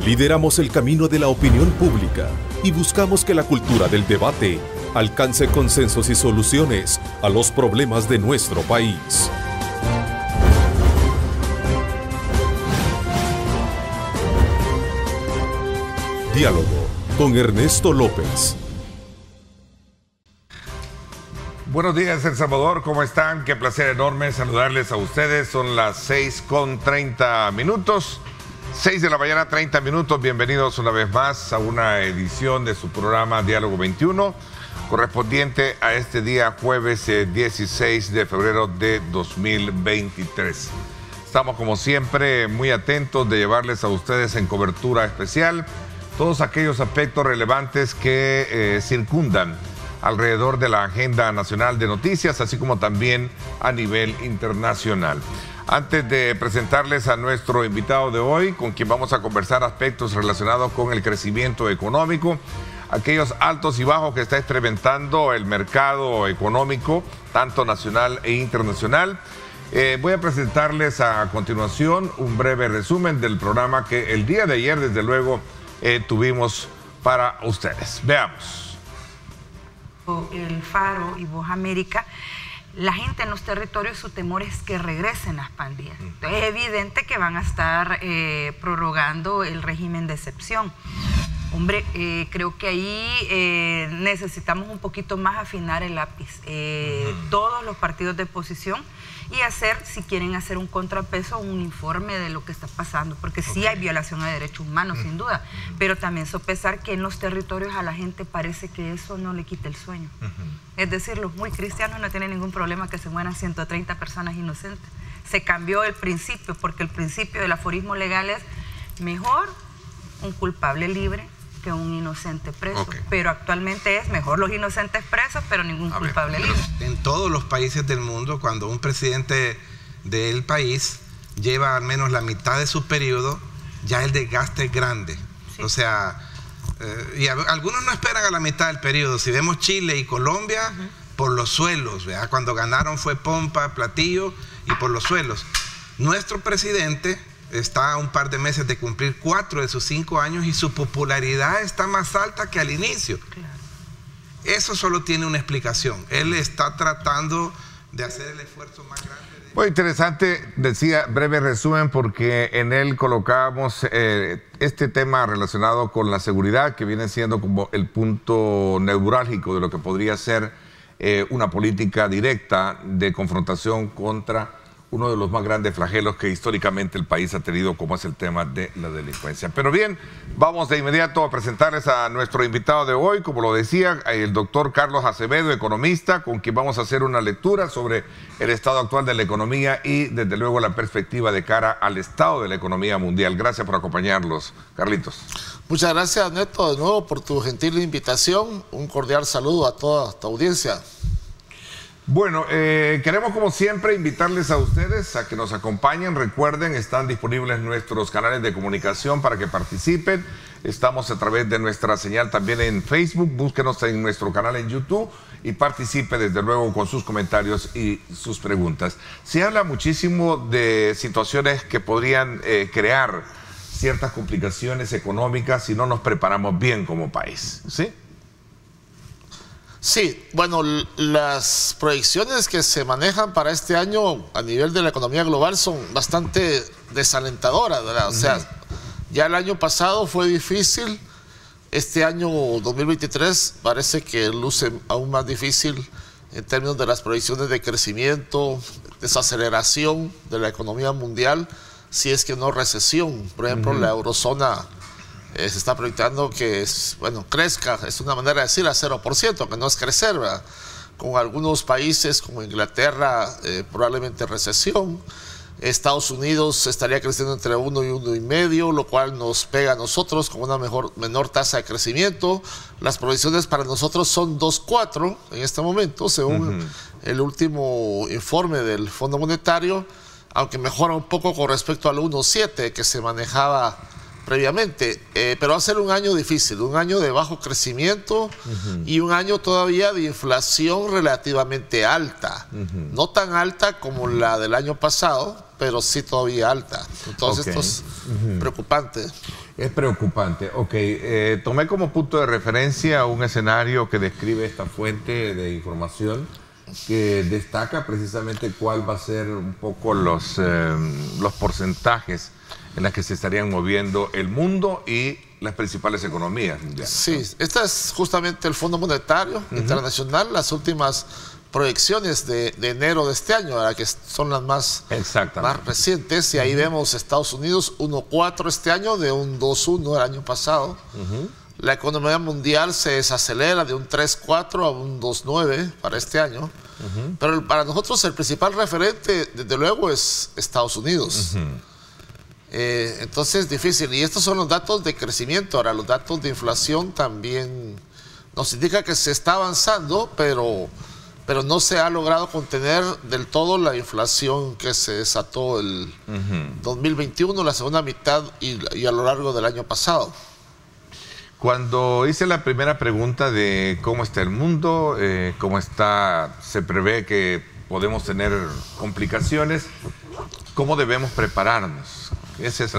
Lideramos el camino de la opinión pública y buscamos que la cultura del debate alcance consensos y soluciones a los problemas de nuestro país. Diálogo con Ernesto López. Buenos días, El Salvador, ¿cómo están? Qué placer enorme saludarles a ustedes. Son las 6:30. 6 de la mañana, 30 minutos. Bienvenidos una vez más a una edición de su programa Diálogo 21, correspondiente a este día jueves 16 de febrero de 2023. Estamos como siempre muy atentos de llevarles a ustedes en cobertura especial todos aquellos aspectos relevantes que circundan alrededor de la agenda nacional de noticias, así como también a nivel internacional. Antes de presentarles a nuestro invitado de hoy, con quien vamos a conversar aspectos relacionados con el crecimiento económico, aquellos altos y bajos que está experimentando el mercado económico, tanto nacional e internacional, voy a presentarles a continuación un breve resumen del programa que el día de ayer, desde luego, tuvimos para ustedes. Veamos. El Faro y Voz América, la gente en los territorios, su temor es que regresen las pandillas. Entonces, es evidente que van a estar prorrogando el régimen de excepción. Hombre, creo que ahí necesitamos un poquito más afinar el lápiz. Todos los partidos de oposición y hacer, si quieren hacer un contrapeso, un informe de lo que está pasando, porque sí hay violación a derechos humanos, sin duda, pero también sopesar que en los territorios a la gente parece que eso no le quita el sueño. Es decir, los muy cristianos no tienen ningún problema que se mueran 130 personas inocentes. Se cambió el principio, porque el principio del aforismo legal es mejor un culpable libre que un inocente preso, pero actualmente es mejor los inocentes presos, pero ningún culpable libre. En todos los países del mundo, cuando un presidente del país lleva al menos la mitad de su periodo, ya el desgaste es grande. Sí. O sea, y algunos no esperan a la mitad del periodo. Si vemos Chile y Colombia, por los suelos, ¿verdad? Cuando ganaron fue pompa, platillo y por los suelos. Nuestro presidente está a un par de meses de cumplir 4 de sus 5 años y su popularidad está más alta que al inicio. Claro. Eso solo tiene una explicación. Él está tratando de hacer el esfuerzo más grande. Muy interesante, decía, breve resumen, porque en él colocábamos este tema relacionado con la seguridad, que viene siendo como el punto neurálgico de lo que podría ser una política directa de confrontación contra uno de los más grandes flagelos que históricamente el país ha tenido, como es el tema de la delincuencia. Pero bien, vamos de inmediato a presentarles a nuestro invitado de hoy, como lo decía, el doctor Carlos Acevedo, economista, con quien vamos a hacer una lectura sobre el estado actual de la economía y, desde luego, la perspectiva de cara al estado de la economía mundial. Gracias por acompañarnos, Carlitos. Muchas gracias, Neto, de nuevo por tu gentil invitación. Un cordial saludo a toda tu audiencia. Bueno, queremos como siempre invitarles a ustedes a que nos acompañen. Recuerden, están disponibles nuestros canales de comunicación para que participen. Estamos a través de nuestra señal también en Facebook. Búsquenos en nuestro canal en YouTube y participe desde luego con sus comentarios y sus preguntas. Se habla muchísimo de situaciones que podrían crear ciertas complicaciones económicas si no nos preparamos bien como país, ¿sí? Sí, bueno, las proyecciones que se manejan para este año a nivel de la economía global son bastante desalentadoras, ¿verdad? O sea, ya el año pasado fue difícil, este año 2023 parece que luce aún más difícil en términos de las proyecciones de crecimiento, desaceleración de la economía mundial, si es que no recesión. Por ejemplo, la eurozona se está proyectando que crezca, es una manera de decir, a 0%, que no es crecer, ¿verdad? Con algunos países como Inglaterra, probablemente recesión. Estados Unidos estaría creciendo entre 1 y 1,5, lo cual nos pega a nosotros con una menor tasa de crecimiento. Las proyecciones para nosotros son 2,4 en este momento, según el último informe del Fondo Monetario, aunque mejora un poco con respecto al 1,7 que se manejaba previamente, pero va a ser un año difícil, un año de bajo crecimiento y un año todavía de inflación relativamente alta, no tan alta como la del año pasado, pero sí todavía alta. Entonces esto es preocupante. Es preocupante. Ok, tomé como punto de referencia un escenario que describe esta fuente de información que destaca precisamente cuál va a ser un poco los porcentajes en los que se estarían moviendo el mundo y las principales economías mundiales. Sí, este es justamente el Fondo Monetario Internacional, las últimas proyecciones de enero de este año, que son las más recientes, y ahí vemos Estados Unidos 1,4 este año, de un 2,1 el año pasado. La economía mundial se desacelera de un 3,4 a un 2,9 para este año. Pero para nosotros el principal referente, desde luego, es Estados Unidos. Entonces es difícil. Y estos son los datos de crecimiento. Ahora, los datos de inflación también nos indica que se está avanzando, pero no se ha logrado contener del todo la inflación que se desató el 2021, la segunda mitad y a lo largo del año pasado. Cuando hice la primera pregunta de cómo está el mundo, cómo está, se prevé que podemos tener complicaciones, ¿cómo debemos prepararnos? Ese es,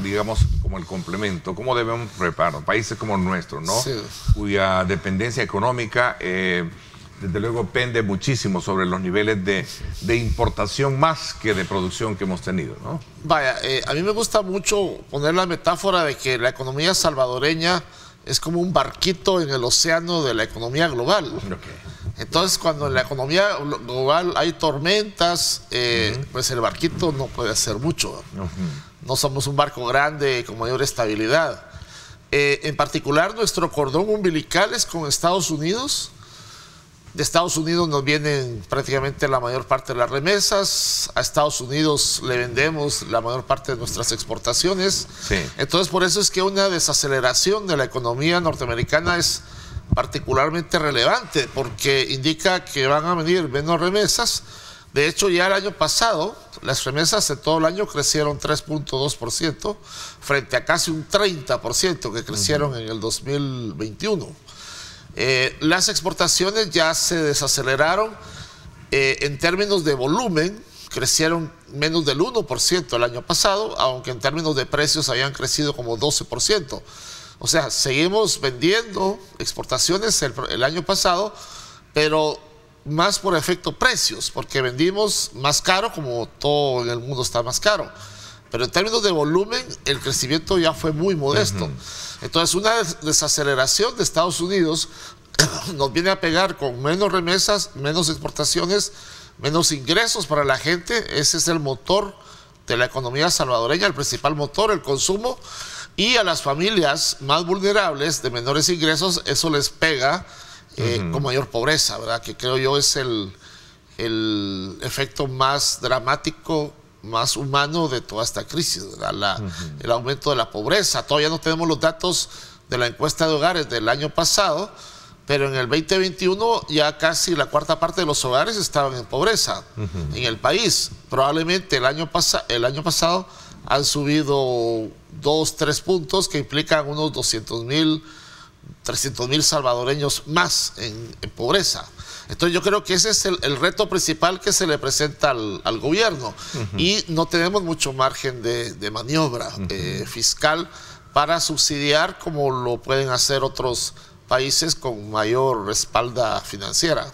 digamos, como el complemento. ¿Cómo debemos prepararnos? Países como el nuestro, ¿no? Sí. Cuya dependencia económica, desde luego, pende muchísimo sobre los niveles de importación más que de producción que hemos tenido, ¿no? Vaya, a mí me gusta mucho poner la metáfora de que la economía salvadoreña es como un barquito en el océano de la economía global. Entonces, cuando en la economía global hay tormentas, pues el barquito no puede hacer mucho. No somos un barco grande con mayor estabilidad. En particular, nuestro cordón umbilical es con Estados Unidos. De Estados Unidos nos vienen prácticamente la mayor parte de las remesas. A Estados Unidos le vendemos la mayor parte de nuestras exportaciones. Entonces, por eso es que una desaceleración de la economía norteamericana es particularmente relevante, porque indica que van a venir menos remesas. De hecho, ya el año pasado, las remesas en todo el año crecieron 3,2% frente a casi un 30% que crecieron en el 2021. Las exportaciones ya se desaceleraron. En términos de volumen, crecieron menos del 1% el año pasado, aunque en términos de precios habían crecido como 12%. O sea, seguimos vendiendo exportaciones el año pasado, pero más por efecto precios, porque vendimos más caro, como todo en el mundo está más caro. Pero en términos de volumen, el crecimiento ya fue muy modesto. Entonces, una desaceleración de Estados Unidos nos viene a pegar con menos remesas, menos exportaciones, menos ingresos para la gente. Ese es el motor de la economía salvadoreña, el principal motor, el consumo. Y a las familias más vulnerables, de menores ingresos, eso les pega con mayor pobreza, ¿verdad? Que creo yo es el efecto más dramático, más humano de toda esta crisis, el aumento de la pobreza. Todavía no tenemos los datos de la encuesta de hogares del año pasado, pero en el 2021 ya casi la cuarta parte de los hogares estaban en pobreza en el país. Probablemente el año pasado han subido 2-3 puntos que implican unos 200,000, 300,000 salvadoreños más en pobreza. Entonces yo creo que ese es el reto principal que se le presenta al gobierno. Y no tenemos mucho margen de maniobra fiscal para subsidiar como lo pueden hacer otros países con mayor respaldo financiera.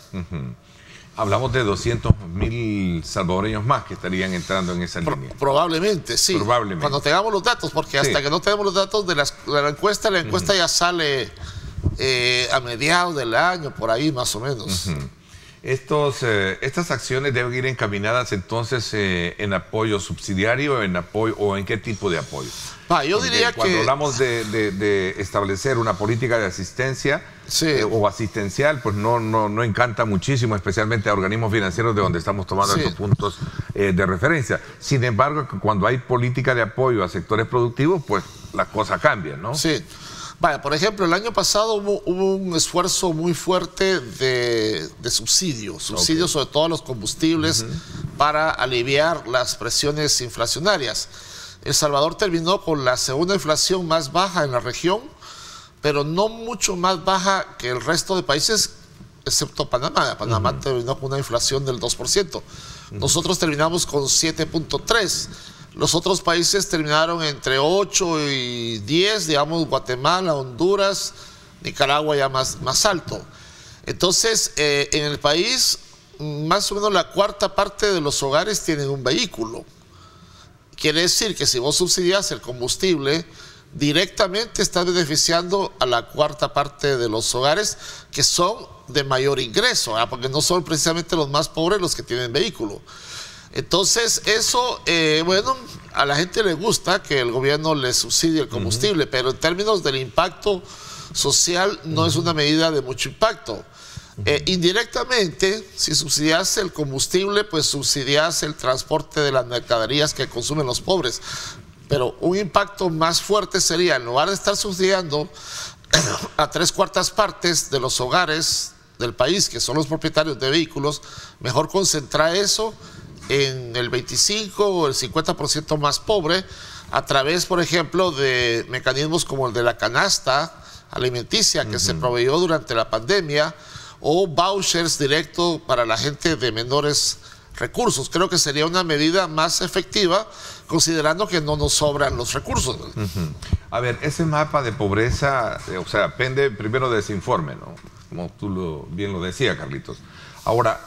Hablamos de 200,000 salvadoreños más que estarían entrando en esa línea. Probablemente, sí. Probablemente. Cuando tengamos los datos, porque hasta que no tenemos los datos de la encuesta ya sale a mediados del año, por ahí más o menos. Estas acciones deben ir encaminadas entonces en apoyo subsidiario, o en qué tipo de apoyo. Yo diría que cuando hablamos de establecer una política de asistencia o asistencial, pues no encanta muchísimo, especialmente a organismos financieros de donde estamos tomando estos puntos de referencia. Sin embargo, cuando hay política de apoyo a sectores productivos, pues las cosas cambian, ¿no? Sí. Por ejemplo, el año pasado hubo un esfuerzo muy fuerte de subsidios sobre todo a los combustibles para aliviar las presiones inflacionarias. El Salvador terminó con la segunda inflación más baja en la región, pero no mucho más baja que el resto de países, excepto Panamá. Panamá terminó con una inflación del 2%. Nosotros terminamos con 7,3%. Los otros países terminaron entre 8 y 10, digamos Guatemala, Honduras, Nicaragua ya más alto. Entonces, en el país, más o menos la cuarta parte de los hogares tienen un vehículo. Quiere decir que si vos subsidias el combustible, directamente estás beneficiando a la cuarta parte de los hogares que son de mayor ingreso, ¿verdad? Porque no son precisamente los más pobres los que tienen vehículo. Entonces, eso, bueno, a la gente le gusta que el gobierno le subsidie el combustible, pero en términos del impacto social no es una medida de mucho impacto. Indirectamente, si subsidias el combustible, pues subsidias el transporte de las mercaderías que consumen los pobres. Pero un impacto más fuerte sería, en lugar de estar subsidiando a 3/4 partes de los hogares del país, que son los propietarios de vehículos, mejor concentrar eso en el 25 o el 50% más pobre, a través, por ejemplo, de mecanismos como el de la canasta alimenticia que se proveyó durante la pandemia, o vouchers directos para la gente de menores recursos. Creo que sería una medida más efectiva, considerando que no nos sobran los recursos. A ver, ese mapa de pobreza, o sea, depende primero de ese informe, ¿no? Como tú bien lo decías, Carlitos. Ahora,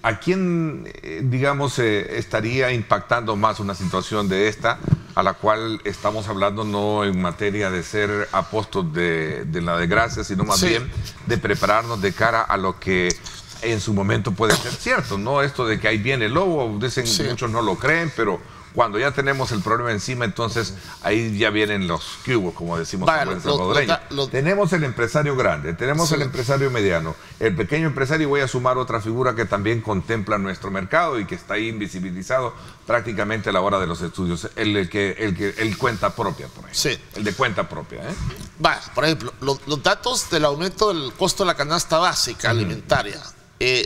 ¿a quién, digamos, estaría impactando más una situación de esta, a la cual estamos hablando no en materia de ser apóstol de la desgracia, sino más bien de prepararnos de cara a lo que en su momento puede ser cierto, ¿no? Esto de que ahí viene el lobo, dicen, muchos no lo creen, pero cuando ya tenemos el problema encima, entonces ahí ya vienen los cubos, como decimos en buen salvadoreño. Tenemos el empresario grande, tenemos el empresario mediano, el pequeño empresario, y voy a sumar otra figura que también contempla nuestro mercado y que está ahí invisibilizado prácticamente a la hora de los estudios, el cuenta propia, por ejemplo. El de cuenta propia. Por ejemplo, los datos del aumento del costo de la canasta básica alimentaria.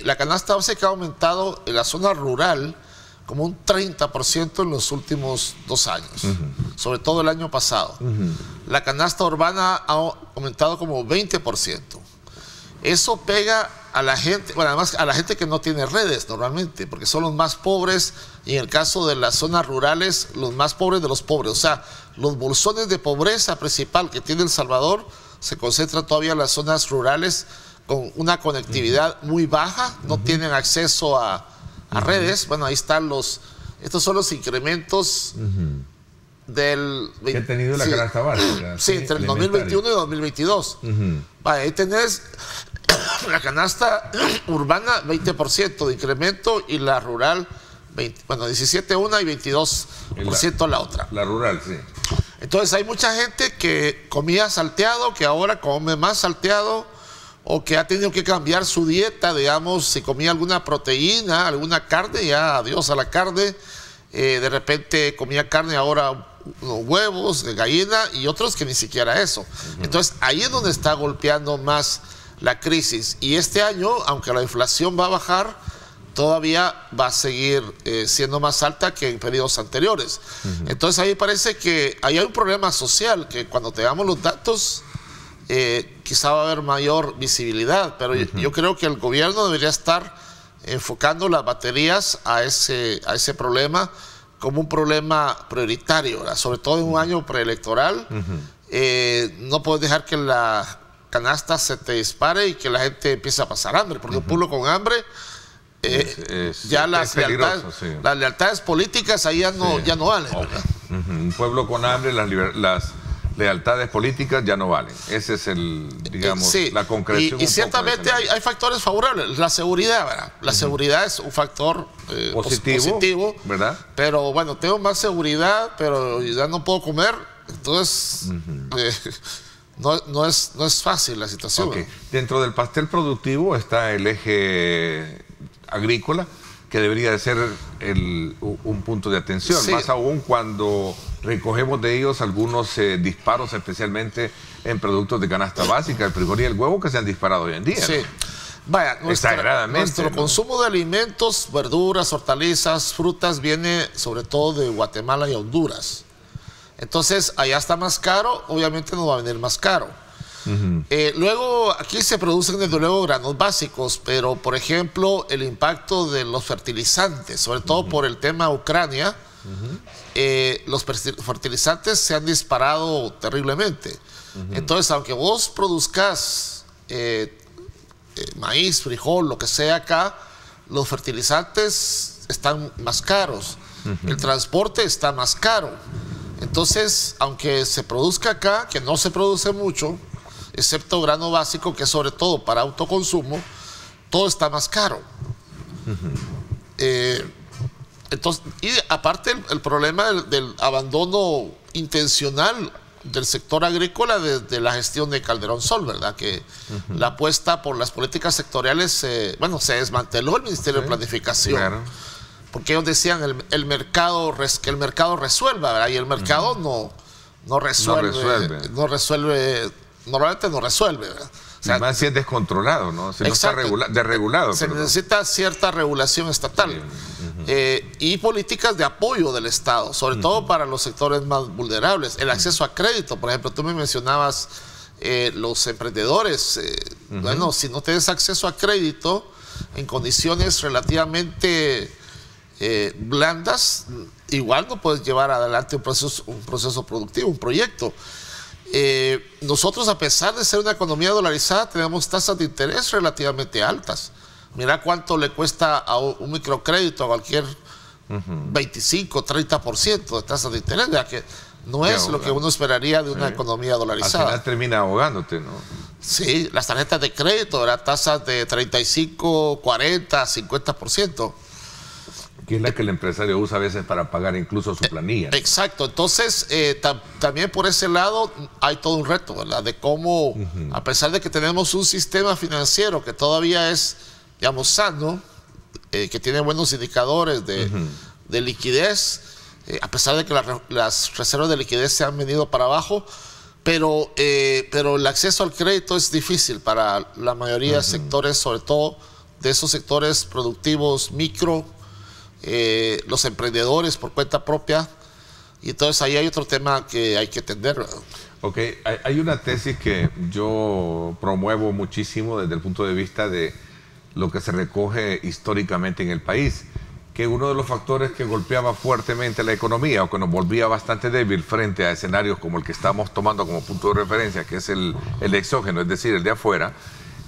La canasta básica ha aumentado en la zona rural como un 30% en los últimos 2 años, sobre todo el año pasado. La canasta urbana ha aumentado como 20%. Eso pega a la gente, bueno, además a la gente que no tiene redes normalmente, porque son los más pobres, y en el caso de las zonas rurales, los más pobres de los pobres. O sea, los bolsones de pobreza principal que tiene El Salvador se concentran todavía en las zonas rurales con una conectividad muy baja, no tienen acceso a redes. Bueno, ahí están estos son los incrementos del... que ha tenido la canasta básica. Sí, entre el 2021 y 2022. Ahí tenés la canasta urbana 20% de incremento y la rural 17 una y 22% la otra. La rural, sí. Entonces hay mucha gente que comía salteado, que ahora come más salteado, o que ha tenido que cambiar su dieta, digamos, si comía alguna proteína, alguna carne, ya adiós a la carne, de repente comía carne, ahora unos huevos de gallina, y otros que ni siquiera eso. Entonces ahí es donde está golpeando más la crisis, y este año, aunque la inflación va a bajar, todavía va a seguir siendo más alta que en periodos anteriores. Entonces ahí parece que ahí hay un problema social, que cuando tengamos los datos, quizá va a haber mayor visibilidad, pero yo creo que el gobierno debería estar enfocando las baterías a ese problema como un problema prioritario, ¿verdad? Sobre todo en un año preelectoral. No puedes dejar que la canasta se te dispare y que la gente empiece a pasar hambre, porque un pueblo con hambre, ya las lealtades políticas ahí ya no valen. Un pueblo con hambre, las lealtades políticas ya no valen. Ese es digamos, la concreción. Y ciertamente hay factores favorables. La seguridad, ¿verdad? La seguridad es un factor positivo, ¿verdad? Pero bueno, tengo más seguridad, pero ya no puedo comer. Entonces, no es fácil la situación. Dentro del pastel productivo está el eje agrícola, que debería de ser un punto de atención, más aún cuando recogemos de ellos algunos disparos, especialmente en productos de canasta básica, el frijol y el huevo, que se han disparado hoy en día. Vaya, nuestro consumo de alimentos, verduras, hortalizas, frutas, viene sobre todo de Guatemala y Honduras. Entonces, allá está más caro, obviamente nos va a venir más caro. Luego, aquí se producen desde luego granos básicos, pero por ejemplo, el impacto de los fertilizantes, sobre todo por el tema Ucrania, los fertilizantes se han disparado terriblemente. Entonces, aunque vos produzcas maíz, frijol, lo que sea acá, los fertilizantes están más caros. El transporte está más caro. Entonces, aunque se produzca acá, que no se produce mucho, excepto grano básico, que es sobre todo para autoconsumo, todo está más caro. Entonces, y aparte el problema del abandono intencional del sector agrícola desde la gestión de Calderón Sol, ¿verdad? Que la apuesta por las políticas sectoriales, se desmanteló el Ministerio de Planificación. Claro. Porque ellos decían que el mercado resuelva, ¿verdad? Y el mercado no resuelve. Normalmente no resuelve, ¿verdad? O sea, más si es descontrolado, ¿no? Si no está desregulado. Se necesita cierta regulación estatal y políticas de apoyo del Estado, sobre todo para los sectores más vulnerables. El acceso a crédito, por ejemplo, tú me mencionabas los emprendedores. Bueno, si no tienes acceso a crédito en condiciones relativamente blandas, igual no puedes llevar adelante un proceso productivo, un proyecto. Nosotros, a pesar de ser una economía dolarizada, tenemos tasas de interés relativamente altas. Mira cuánto le cuesta a un microcrédito a cualquier 25, 30% de tasas de interés, ya que no es lo que uno esperaría de una economía dolarizada. Al final termina ahogándote, ¿no? Sí, las tarjetas de crédito, ¿verdad? Tasas de 35, 40, 50%. Que es la que el empresario usa a veces para pagar incluso su planilla. Exacto. Entonces, también por ese lado hay todo un reto, ¿verdad? De cómo, a pesar de que tenemos un sistema financiero que todavía es, digamos, sano, que tiene buenos indicadores de liquidez, a pesar de que las reservas de liquidez se han venido para abajo, pero el acceso al crédito es difícil para la mayoría de sectores, sobre todo de esos sectores productivos micro, los emprendedores por cuenta propia, y entonces ahí hay otro tema que hay que atender. Ok, hay una tesis que yo promuevo muchísimo desde el punto de vista de lo que se recoge históricamente en el país, que uno de los factores que golpeaba fuertemente la economía o que nos volvía bastante débil frente a escenarios como el que estamos tomando como punto de referencia, que es el exógeno, es decir, el de afuera,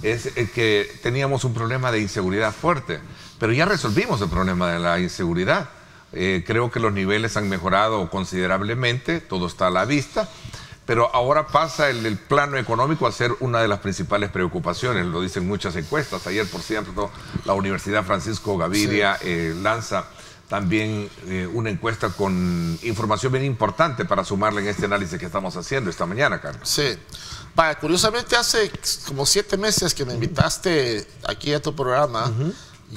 es el que teníamos un problema de inseguridad fuerte. Pero ya resolvimos el problema de la inseguridad. Creo que los niveles han mejorado considerablemente, todo está a la vista, pero ahora pasa el plano económico a ser una de las principales preocupaciones, lo dicen muchas encuestas. Ayer, por cierto, la Universidad Francisco Gaviria lanza también una encuesta con información bien importante para sumarle en este análisis que estamos haciendo esta mañana, Carlos. Sí. Curiosamente, hace como 7 meses que me invitaste aquí a tu programa,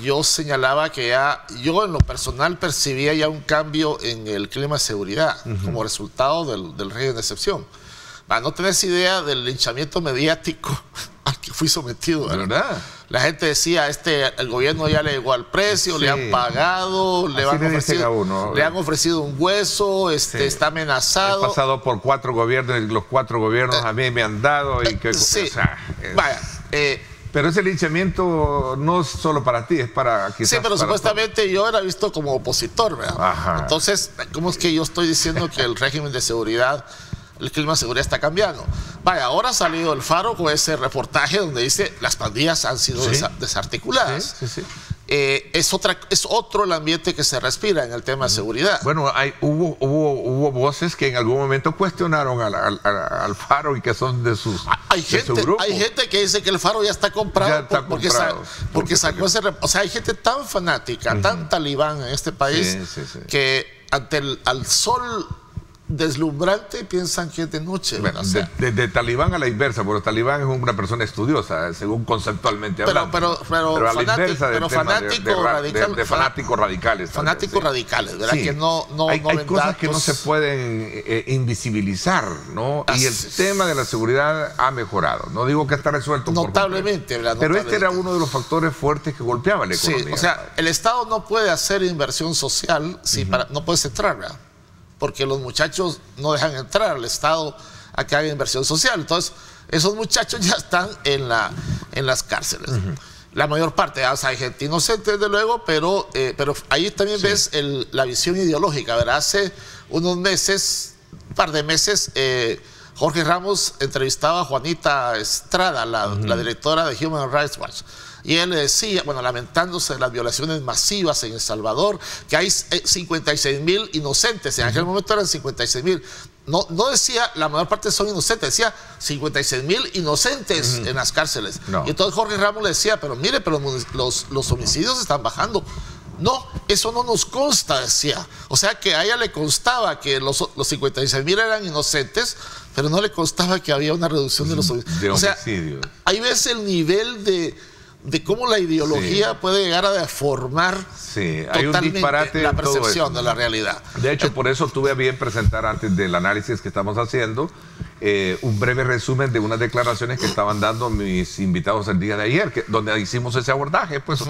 yo señalaba que yo en lo personal percibía ya un cambio en el clima de seguridad como resultado del régimen de excepción. No tenés idea del linchamiento mediático al que fui sometido. ¿Verdad? La gente decía, el gobierno ya le llegó al precio, le han pagado, le han ofrecido un hueso, está amenazado. He pasado por 4 gobiernos y los 4 gobiernos a mí me han dado. Pero ese linchamiento no es solo para ti, es para quizás. Sí, pero supuestamente yo era visto como opositor, ¿verdad? Entonces, ¿cómo es que yo estoy diciendo que el régimen de seguridad, el clima de seguridad está cambiando? Ahora ha salido el Faro con ese reportaje donde dice las pandillas han sido desarticuladas. Es otro el ambiente que se respira en el tema de seguridad. Bueno, hubo voces que en algún momento cuestionaron al Faro y que son de su grupo. Hay gente que dice que el Faro ya está comprado porque sacó ese... O sea, hay gente tan fanática, tan talibán en este país que ante al sol deslumbrante piensan que es de noche. Bueno, de talibán a la inversa, porque talibán es una persona estudiosa, según conceptualmente hablando. Pero a la inversa de fanáticos radicales. Fanáticos radicales, ¿verdad? Que hay cosas que no se pueden invisibilizar, ¿no? Y el tema de la seguridad ha mejorado. No digo que está resuelto notablemente, ¿verdad? Pero este era uno de los factores fuertes que golpeaba la economía. Sí, o sea, el Estado no puede hacer inversión social, no puedes entrar, ¿verdad? Porque los muchachos no dejan entrar al Estado a que haga inversión social. Entonces, esos muchachos ya están en las cárceles. La mayor parte, o sea, hay gente inocente, desde luego, pero ahí también ves la visión ideológica. ¿Verdad? Hace unos meses, un par de meses, Jorge Ramos entrevistaba a Juanita Estrada, la directora de Human Rights Watch. Y él le decía, bueno, lamentándose de las violaciones masivas en El Salvador, que hay 56.000 inocentes. En aquel momento eran 56.000. No decía, la mayor parte son inocentes, decía 56.000 inocentes en las cárceles. Y entonces Jorge Ramos le decía, pero mire, pero los homicidios están bajando. No, eso no nos consta, decía. O sea que a ella le constaba que los 56.000 eran inocentes, pero no le constaba que había una reducción de los homicidios. O sea, ahí ves el nivel de cómo la ideología puede llegar a deformar hay un disparate la percepción de la realidad. De hecho, por eso tuve a bien presentar, antes del análisis que estamos haciendo, un breve resumen de unas declaraciones que estaban dando mis invitados el día de ayer, donde hicimos ese abordaje, pues,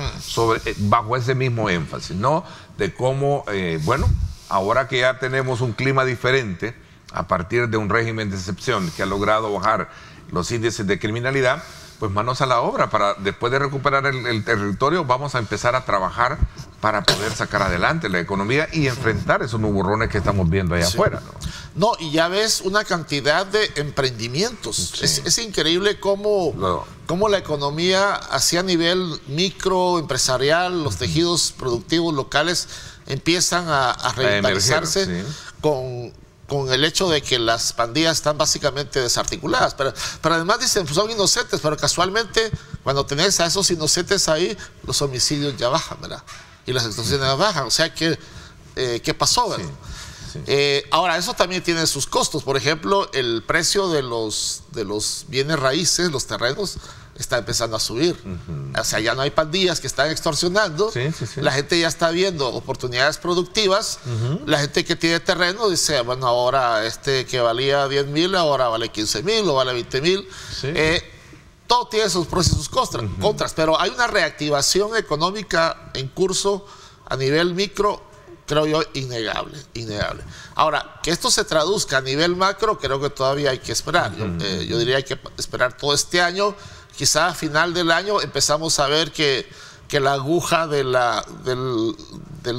bajo ese mismo énfasis, ¿no? De cómo, bueno, ahora que ya tenemos un clima diferente, a partir de un régimen de excepción que ha logrado bajar los índices de criminalidad, pues manos a la obra. Para después de recuperar el territorio, vamos a empezar a trabajar para poder sacar adelante la economía y enfrentar esos nuburrones que estamos viendo allá afuera, ¿no? Y ya ves una cantidad de emprendimientos. Es increíble cómo la economía, así a nivel microempresarial, los tejidos productivos locales empiezan a revitalizarse con el hecho de que las pandillas están básicamente desarticuladas. Pero además dicen, pues son inocentes, pero casualmente cuando tenés a esos inocentes ahí, los homicidios ya bajan, ¿verdad? Y las extorsiones ya bajan. O sea, ¿qué pasó, verdad? Ahora, eso también tiene sus costos. Por ejemplo, el precio de los bienes raíces, los terrenos, está empezando a subir. O sea, ya no hay pandillas que están extorsionando. La gente ya está viendo oportunidades productivas. La gente que tiene terreno dice, bueno, ahora que valía 10.000, ahora vale 15.000 o vale 20.000. Todo tiene sus pros y sus contras, pero hay una reactivación económica en curso a nivel micro, creo yo, innegable. Ahora, que esto se traduzca a nivel macro, creo que todavía hay que esperar. Yo diría que hay que esperar todo este año. Quizá a final del año empezamos a ver que la aguja del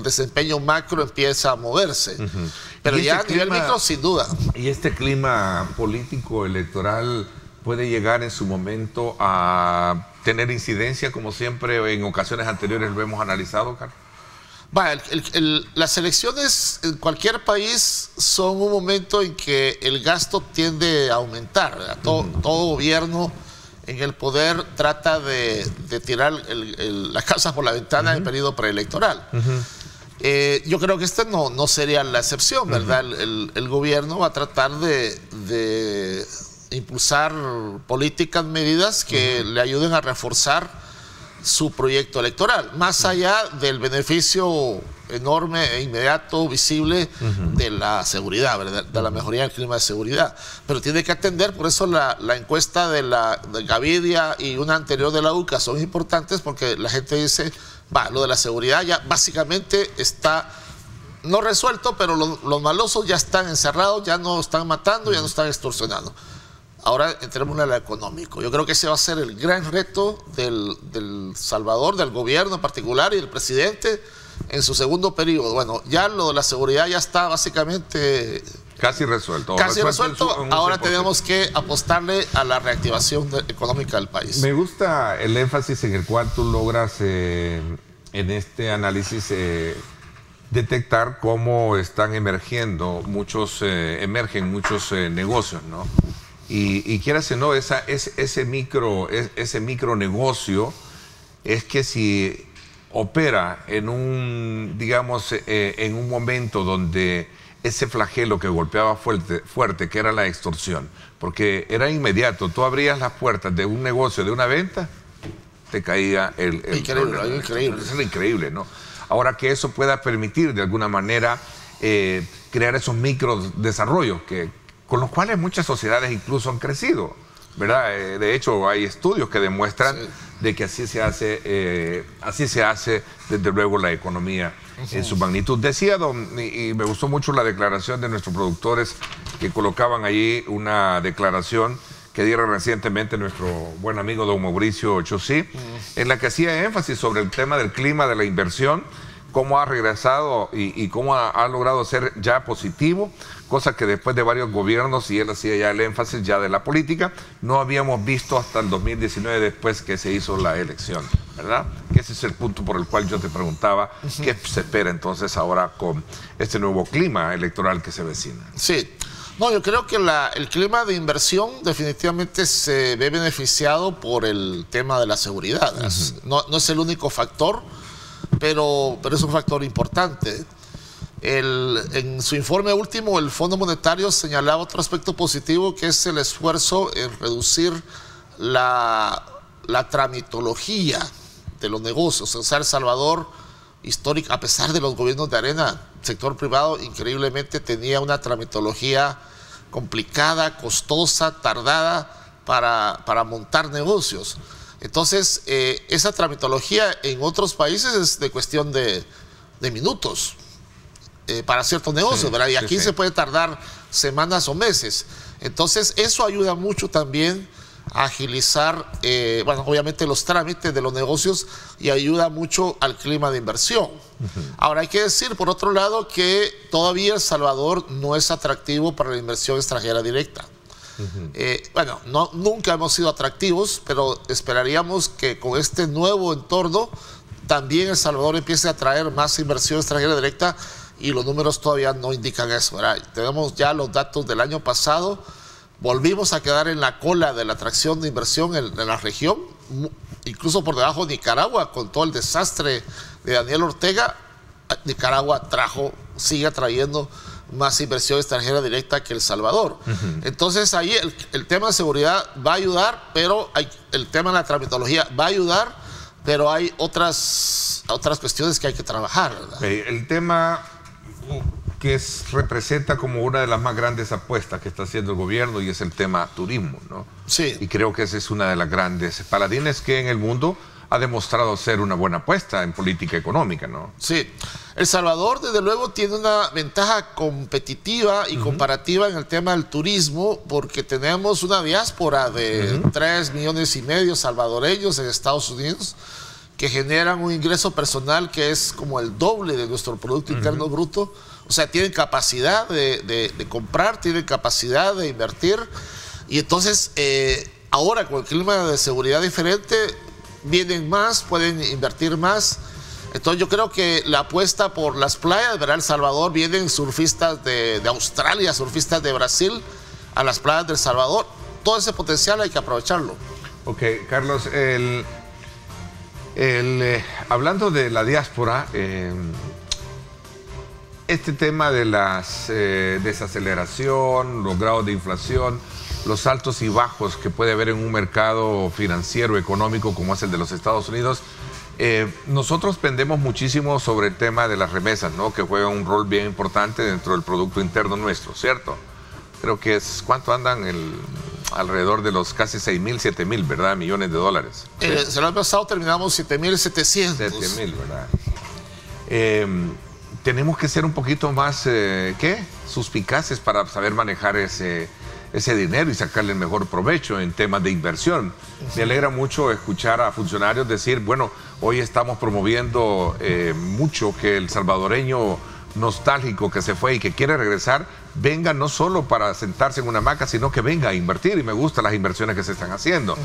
desempeño macro empieza a moverse. Pero ya a nivel micro, sin duda. ¿Y este clima político electoral puede llegar en su momento a tener incidencia, como siempre en ocasiones anteriores lo hemos analizado, Carlos? Las elecciones en cualquier país son un momento en que el gasto tiende a aumentar. Todo gobierno en el poder trata de tirar la casa por la ventana en periodo preelectoral. Yo creo que este no sería la excepción, ¿verdad? El gobierno va a tratar de impulsar políticas, medidas que le ayuden a reforzar su proyecto electoral, más allá del beneficio enorme e inmediato, visible, de la seguridad, ¿verdad? De la mejoría del clima de seguridad. Pero tiene que atender, por eso la encuesta de Gavidia y una anterior de la UCA son importantes, porque la gente dice, lo de la seguridad ya básicamente está no resuelto, pero los malosos ya están encerrados, ya no están matando, ya no están extorsionando. Ahora entremos en lo económico. Yo creo que ese va a ser el gran reto del Salvador, del gobierno en particular y del presidente en su segundo periodo. Bueno, ya lo de la seguridad ya está básicamente casi resuelto. Ahora tenemos que apostarle a la reactivación económica del país. Me gusta el énfasis en el cual tú logras en este análisis detectar cómo están emergendo emergen muchos negocios, ¿no? Y quieras o no, ese micronegocio es que si opera en un momento donde ese flagelo que golpeaba fuerte, que era la extorsión, porque era inmediato, tú abrías las puertas de un negocio, de una venta, te caía el increíble. Eso es increíble, ¿no? Ahora, que eso pueda permitir de alguna manera crear esos microdesarrollos con los cuales muchas sociedades incluso han crecido, ¿verdad? De hecho, hay estudios que demuestran de que así se hace desde luego la economía en su magnitud. Decía y me gustó mucho la declaración de nuestros productores, que colocaban allí una declaración que diera recientemente nuestro buen amigo don Mauricio Chusí, en la que hacía énfasis sobre el tema del clima, de la inversión, cómo ha regresado y cómo ha logrado ser ya positivo, cosa que después de varios gobiernos, y él hacía ya el énfasis ya de la política, no habíamos visto hasta el 2019 después que se hizo la elección, ¿verdad? Que ese es el punto por el cual yo te preguntaba, ¿qué se espera entonces ahora con este nuevo clima electoral que se vecina? Sí. No, yo creo que el clima de inversión definitivamente se ve beneficiado por el tema de la seguridad. No es el único factor, pero es un factor importante. En su informe último, el Fondo Monetario señalaba otro aspecto positivo, que es el esfuerzo en reducir la tramitología de los negocios. O sea, El Salvador, histórico, a pesar de los gobiernos de arena, el sector privado increíblemente tenía una tramitología complicada, costosa, tardada para montar negocios. Entonces, esa tramitología en otros países es de cuestión de minutos para ciertos negocios, ¿verdad? Y aquí se puede tardar semanas o meses. Entonces, eso ayuda mucho también a agilizar, bueno, obviamente los trámites de los negocios, y ayuda mucho al clima de inversión. Ahora, hay que decir, por otro lado, que todavía El Salvador no es atractivo para la inversión extranjera directa. Bueno, nunca hemos sido atractivos, pero esperaríamos que con este nuevo entorno también El Salvador empiece a atraer más inversión extranjera directa, y los números todavía no indican eso, ¿verdad? Tenemos ya los datos del año pasado, volvimos a quedar en la cola de la atracción de inversión en la región, incluso por debajo de Nicaragua, con todo el desastre de Daniel Ortega. Nicaragua sigue atrayendo más inversión extranjera directa que El Salvador. Entonces ahí el tema de seguridad va a ayudar, pero el tema de la tramitología va a ayudar, pero hay otras cuestiones que hay que trabajar, ¿verdad? El tema que representa como una de las más grandes apuestas que está haciendo el gobierno, y es el tema turismo, ¿no? Sí. Y creo que esa es una de las grandes paladines que en el mundo ha demostrado ser una buena apuesta en política económica, ¿no? Sí. El Salvador, desde luego, tiene una ventaja competitiva y comparativa en el tema del turismo, porque tenemos una diáspora de 3,5 millones salvadoreños en Estados Unidos, que generan un ingreso personal que es como el doble de nuestro Producto Interno Bruto. O sea, tienen capacidad de comprar, tienen capacidad de invertir, y entonces ahora con el clima de seguridad diferente vienen más, pueden invertir más. Entonces yo creo que la apuesta por las playas, ¿verdad? El Salvador, vienen surfistas de Australia, surfistas de Brasil a las playas del Salvador. Todo ese potencial hay que aprovecharlo. Ok, Carlos, hablando de la diáspora, este tema de la desaceleración, los grados de inflación, los altos y bajos que puede haber en un mercado financiero, económico como es el de los Estados Unidos, nosotros pendemos muchísimo sobre el tema de las remesas, ¿no? Que juegan un rol bien importante dentro del Producto Interno nuestro, ¿cierto? Creo que ¿cuánto andan? Alrededor de los casi 6,000, 7,000, ¿verdad? Millones de dólares. ¿Sí? El año pasado terminamos 7,700. 7,000, ¿verdad? Tenemos que ser un poquito más, suspicaces para saber manejar ese dinero y sacarle el mejor provecho en temas de inversión. Me alegra mucho escuchar a funcionarios decir, bueno, hoy estamos promoviendo mucho que el salvadoreño nostálgico que se fue y que quiere regresar, venga no solo para sentarse en una hamaca, sino que venga a invertir, y me gustan las inversiones que se están haciendo.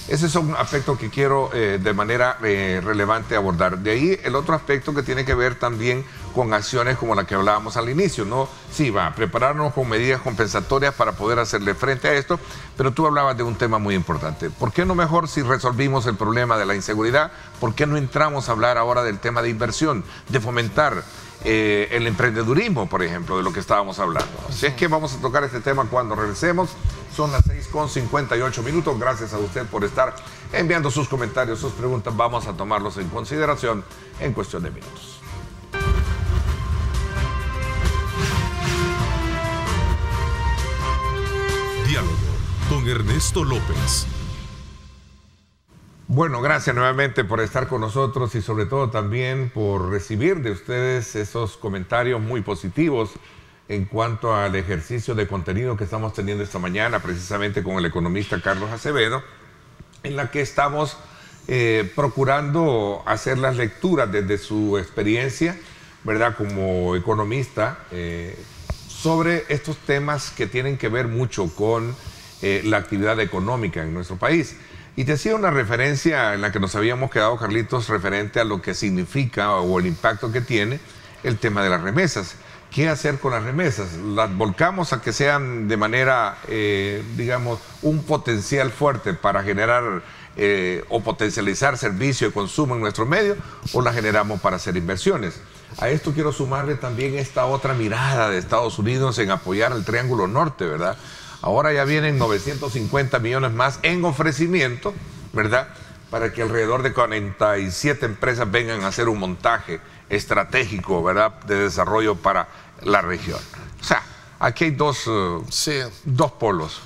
Ese es un aspecto que quiero de manera relevante abordar. De ahí el otro aspecto que tiene que ver también con acciones como la que hablábamos al inicio, ¿no? Sí, va a prepararnos con medidas compensatorias para poder hacerle frente a esto, pero tú hablabas de un tema muy importante. ¿Por qué no mejor, si resolvimos el problema de la inseguridad, por qué no entramos a hablar ahora del tema de inversión, de fomentar el emprendedurismo, por ejemplo, de lo que estábamos hablando? Así es que vamos a tocar este tema cuando regresemos. Son las 6:58. Gracias a usted por estar enviando sus comentarios, sus preguntas. Vamos a tomarlos en consideración en cuestión de minutos. Diálogo con Ernesto López. Bueno, gracias nuevamente por estar con nosotros, y sobre todo también por recibir de ustedes esos comentarios muy positivos en cuanto al ejercicio de contenido que estamos teniendo esta mañana, precisamente con el economista Carlos Acevedo, en la que estamos procurando hacer las lecturas desde su experiencia, ¿verdad?, como economista, sobre estos temas que tienen que ver mucho con la actividad económica en nuestro país. Y te hacía una referencia en la que nos habíamos quedado, Carlitos, referente a lo que significa o el impacto que tiene el tema de las remesas. ¿Qué hacer con las remesas? ¿Las volcamos a que sean de manera, digamos, un potencial fuerte para generar o potencializar servicio y consumo en nuestro medio, o las generamos para hacer inversiones? A esto quiero sumarle también esta otra mirada de Estados Unidos en apoyar al Triángulo Norte, ¿verdad? Ahora ya vienen 950 millones más en ofrecimiento, ¿verdad?, para que alrededor de 47 empresas vengan a hacer un montaje estratégico, ¿verdad?, de desarrollo para la región. O sea, aquí hay dos polos.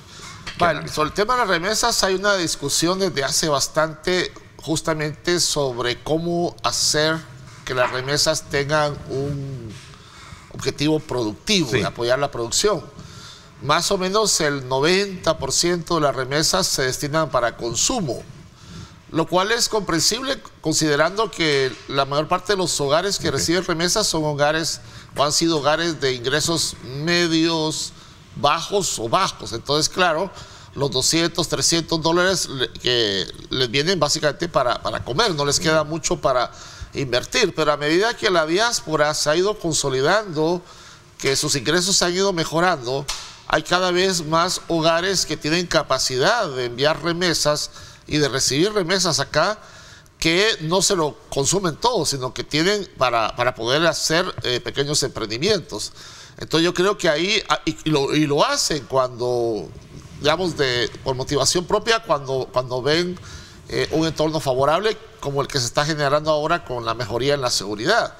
Vale, sobre el tema de las remesas hay una discusión desde hace bastante justamente sobre cómo hacer que las remesas tengan un objetivo productivo, de apoyar la producción. Más o menos el 90% de las remesas se destinan para consumo, lo cual es comprensible considerando que la mayor parte de los hogares que reciben remesas son hogares o han sido hogares de ingresos medios, bajos o bajos. Entonces, claro, los 200, 300 dólares que les vienen básicamente para comer, no les queda mucho para invertir. Pero a medida que la diáspora se ha ido consolidando, que sus ingresos se han ido mejorando, hay cada vez más hogares que tienen capacidad de enviar remesas y de recibir remesas acá, que no se lo consumen todo, sino que tienen para poder hacer pequeños emprendimientos. Entonces yo creo que ahí, y lo hacen cuando, digamos, por motivación propia, cuando ven un entorno favorable como el que se está generando ahora con la mejoría en la seguridad.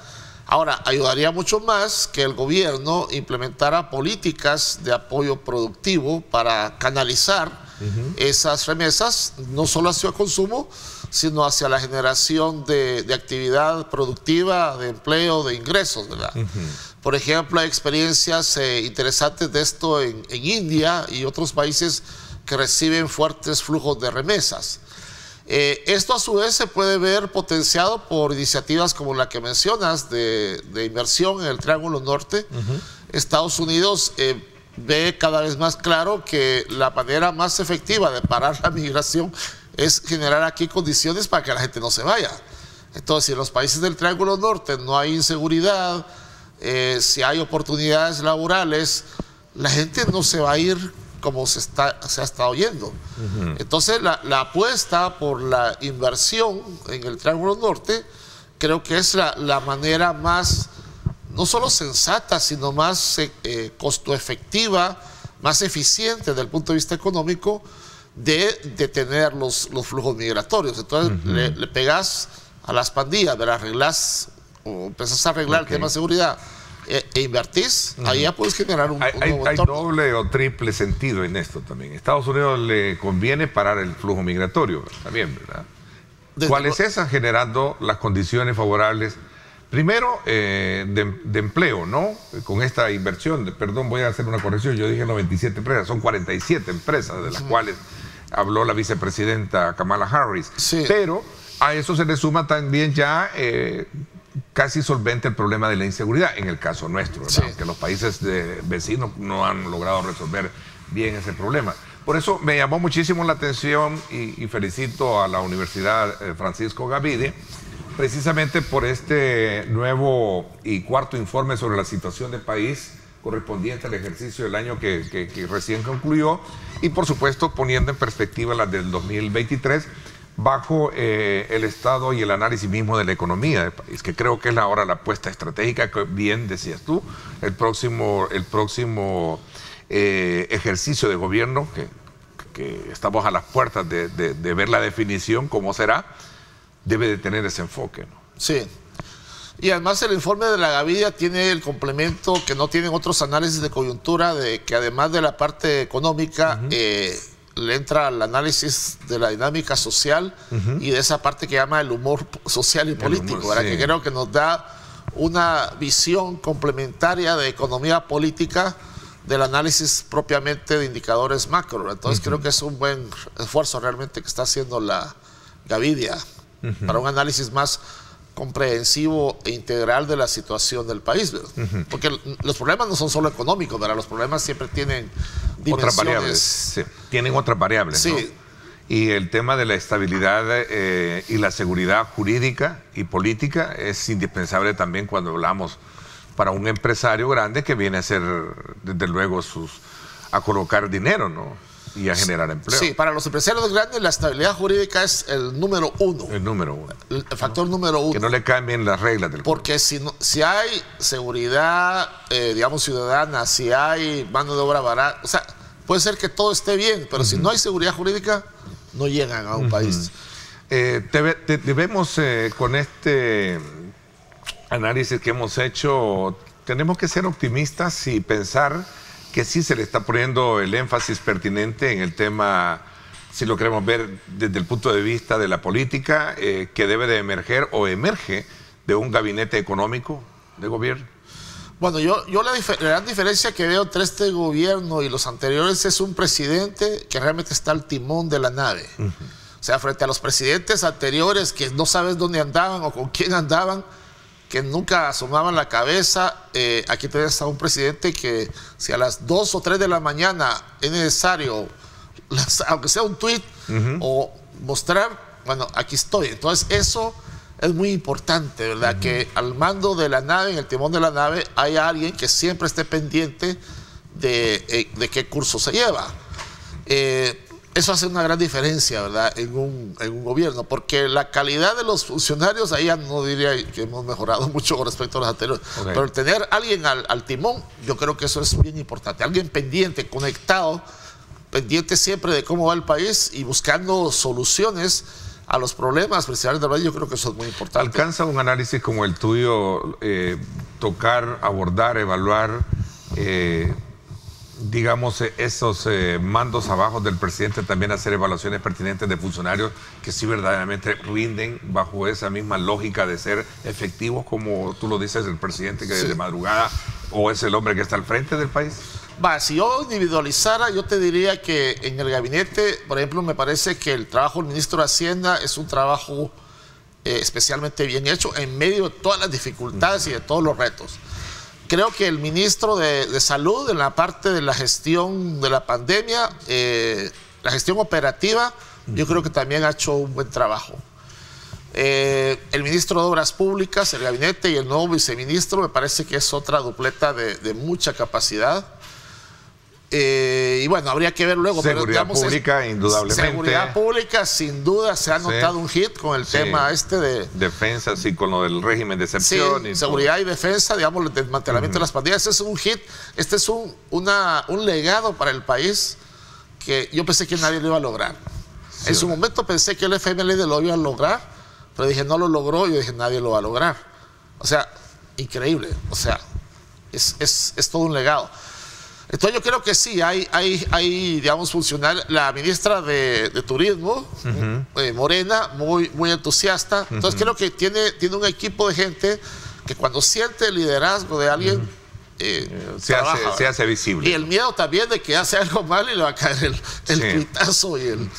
Ahora, ayudaría mucho más que el gobierno implementara políticas de apoyo productivo para canalizar esas remesas, no solo hacia el consumo, sino hacia la generación de actividad productiva, de empleo, de ingresos, ¿verdad? Por ejemplo, hay experiencias interesantes de esto en India y otros países que reciben fuertes flujos de remesas. Esto a su vez se puede ver potenciado por iniciativas como la que mencionas de inversión en el Triángulo Norte. Estados Unidos ve cada vez más claro que la manera más efectiva de parar la migración es generar aquí condiciones para que la gente no se vaya. Entonces, si en los países del Triángulo Norte no hay inseguridad, si hay oportunidades laborales, la gente no se va a ir como se ha estado yendo. Entonces la apuesta por la inversión en el Triángulo Norte creo que es la manera más, no solo sensata, sino más costo efectiva, más eficiente desde el punto de vista económico de detener los flujos migratorios. Entonces le pegas a las pandillas, arreglas o empezás a arreglar el tema de seguridad e invertís, ahí ya puedes generar un nuevo hay entorno. doble o triple sentido en esto también. A Estados Unidos le conviene parar el flujo migratorio también, ¿verdad? ¿Cuál es esa? Generando las condiciones favorables, primero, de empleo, ¿no? Con esta inversión, perdón, voy a hacer una corrección, yo dije 97 empresas, son 47 empresas de las cuales habló la vicepresidenta Kamala Harris. Pero a eso se le suma también ya casi solvente el problema de la inseguridad, en el caso nuestro, ¿verdad? Que los países vecinos no han logrado resolver bien ese problema. Por eso me llamó muchísimo la atención y felicito a la Universidad Francisco Gavide, precisamente por este nuevo y cuarto informe sobre la situación del país correspondiente al ejercicio del año que recién concluyó, y por supuesto poniendo en perspectiva la del 2023, bajo el estado y el análisis mismo de la economía del país, que creo que es ahora la apuesta estratégica, que bien decías tú, el próximo ejercicio de gobierno, que estamos a las puertas de ver la definición, cómo será, debe de tener ese enfoque, ¿no? Sí. Y además el informe de la Gavidia tiene el complemento que no tienen otros análisis de coyuntura, de que además de la parte económica, le entra al análisis de la dinámica social y de esa parte que llama el humor social y político, ¿verdad? Que creo que nos da una visión complementaria de economía política del análisis propiamente de indicadores macro. Entonces creo que es un buen esfuerzo realmente que está haciendo la Gavidia para un análisis más comprensivo e integral de la situación del país, porque los problemas no son solo económicos, ¿verdad? Los problemas siempre tienen dimensiones. Otras variables, sí. Tienen otras variables, sí. ¿no? Y el tema de la estabilidad y la seguridad jurídica y política es indispensable también cuando hablamos para un empresario grande que viene a hacer, desde luego, a colocar dinero, ¿no? Y a generar empleo. Sí, para los empresarios grandes la estabilidad jurídica es el número uno. El número uno. El factor número uno. Que no le cambien las reglas del juego. Porque si hay seguridad, digamos, ciudadana, si hay mano de obra barata, o sea, puede ser que todo esté bien, pero si no hay seguridad jurídica, no llegan a un país. Debemos, con este análisis que hemos hecho, tenemos que ser optimistas y pensar que sí se le está poniendo el énfasis pertinente en el tema, si lo queremos ver desde el punto de vista de la política, que debe de emerger o emerge de un gabinete económico de gobierno. Bueno, yo la gran diferencia que veo entre este gobierno y los anteriores es un presidente que realmente está al timón de la nave. O sea, frente a los presidentes anteriores que no sabes dónde andaban o con quién andaban, que nunca asomaban la cabeza, aquí tenés a un presidente que si a las 2 o 3 de la mañana es necesario, aunque sea un tuit o mostrar, bueno, aquí estoy. Entonces eso es muy importante, ¿verdad? Que al mando de la nave, en el timón de la nave, hay alguien que siempre esté pendiente de qué curso se lleva. Eso hace una gran diferencia, ¿verdad? En un gobierno, porque la calidad de los funcionarios, ahí ya no diría que hemos mejorado mucho con respecto a los anteriores, pero el tener a alguien al timón, yo creo que eso es bien importante. Alguien pendiente, conectado, pendiente siempre de cómo va el país y buscando soluciones a los problemas principales del país. Yo creo que eso es muy importante. ¿Alcanza un análisis como el tuyo tocar, abordar, evaluar, digamos, esos mandos abajo del presidente, también hacer evaluaciones pertinentes de funcionarios que sí verdaderamente rinden bajo esa misma lógica de ser efectivos, como tú lo dices, el presidente que de madrugada, o es el hombre que está al frente del país? Si yo individualizara, yo te diría que en el gabinete, por ejemplo, me parece que el trabajo del ministro de Hacienda es un trabajo especialmente bien hecho en medio de todas las dificultades y de todos los retos. Creo que el ministro de Salud, en la parte de la gestión de la pandemia, la gestión operativa, yo creo que también ha hecho un buen trabajo. El ministro de Obras Públicas, el gabinete y el nuevo viceministro, me parece que es otra dupleta de mucha capacidad. Y bueno, habría que ver luego. Seguridad pero, digamos, pública, indudablemente. Seguridad pública, sin duda, se ha notado un hit con el tema de... Defensa, sí, con lo del régimen de excepción. Sí, seguridad y defensa, digamos, el desmantelamiento de las pandillas. Este es un hit, este es un legado para el país que yo pensé que nadie lo iba a lograr. En su momento pensé que el FMLN lo iba a lograr, pero dije, no lo logró, y yo dije, nadie lo va a lograr. O sea, increíble. O sea, es todo un legado. Entonces yo creo que sí, hay digamos, funcional. La ministra de Turismo, Morena, muy entusiasta. Entonces creo que tiene un equipo de gente que cuando siente el liderazgo de alguien, se hace visible. Y el miedo también de que hace algo mal y le va a caer el tuitazo y el...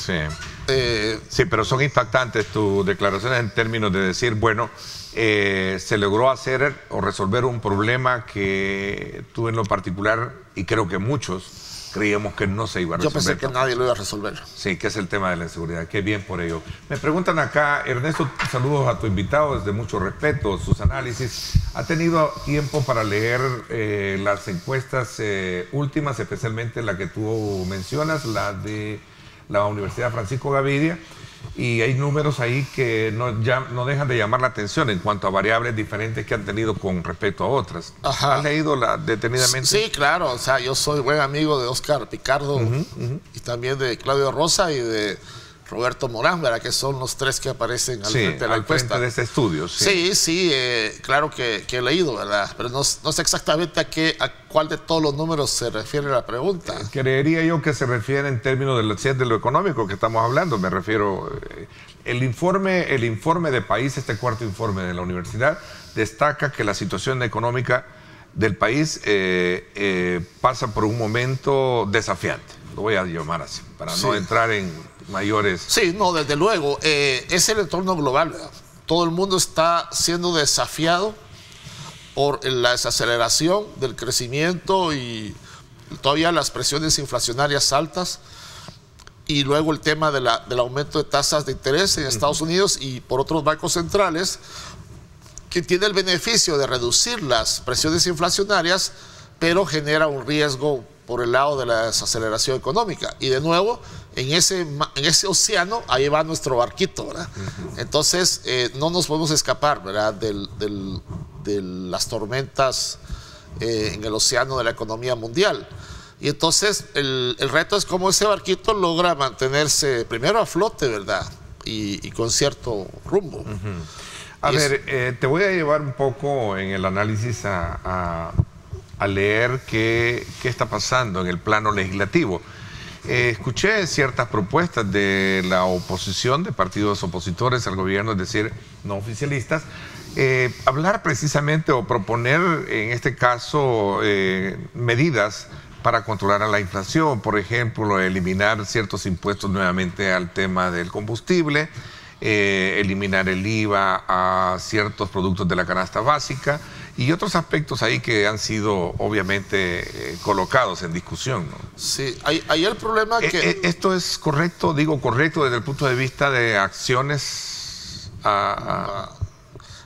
Sí, pero son impactantes tus declaraciones en términos de decir, bueno, se logró hacer o resolver un problema que tú en lo particular, y creo que muchos, creíamos que no se iba a resolver. Yo pensé que nadie lo iba a resolver. Sí, que es el tema de la inseguridad. Qué bien por ello. Me preguntan acá, Ernesto, saludos a tu invitado, desde mucho respeto, sus análisis. ¿Ha tenido tiempo para leer las encuestas últimas, especialmente la que tú mencionas, la de la Universidad Francisco Gavidia? Y hay números ahí que no dejan de llamar la atención en cuanto a variables diferentes que han tenido con respecto a otras. ¿Has leído detenidamente? Sí, claro. O sea, yo soy buen amigo de Oscar Picardo y también de Claudio Rosa y de Roberto Morán, ¿verdad? Que son los tres que aparecen al frente de la encuesta. Frente de este estudio. Sí, claro que he leído, ¿verdad? Pero no sé exactamente a cuál de todos los números se refiere la pregunta. Creería yo que se refiere en términos de lo económico que estamos hablando. Me refiero, el informe de país, este cuarto informe de la universidad, destaca que la situación económica del país pasa por un momento desafiante. Lo voy a llamar así, para no entrar en mayores... Sí, no, desde luego. Es el entorno global, ¿verdad? Todo el mundo está siendo desafiado por la desaceleración del crecimiento y todavía las presiones inflacionarias altas, y luego el tema del aumento de tasas de interés en Estados Unidos y por otros bancos centrales, que tiene el beneficio de reducir las presiones inflacionarias, pero genera un riesgo por el lado de la desaceleración económica. Y de nuevo, en ese océano, ahí va nuestro barquito, ¿verdad? Entonces, no nos podemos escapar, ¿verdad?, de las tormentas en el océano de la economía mundial. Y entonces, el reto es cómo ese barquito logra mantenerse primero a flote, ¿verdad?, y con cierto rumbo. A ver, te voy a llevar un poco en el análisis a leer qué está pasando en el plano legislativo. Escuché ciertas propuestas de la oposición, de partidos opositores al gobierno, es decir, no oficialistas, hablar precisamente o proponer, en este caso, medidas para controlar a la inflación, por ejemplo, eliminar ciertos impuestos nuevamente al tema del combustible, eliminar el IVA a ciertos productos de la canasta básica y otros aspectos ahí que han sido obviamente colocados en discusión, ¿no? Sí, ahí el problema que... ¿Esto es correcto? Digo correcto desde el punto de vista de acciones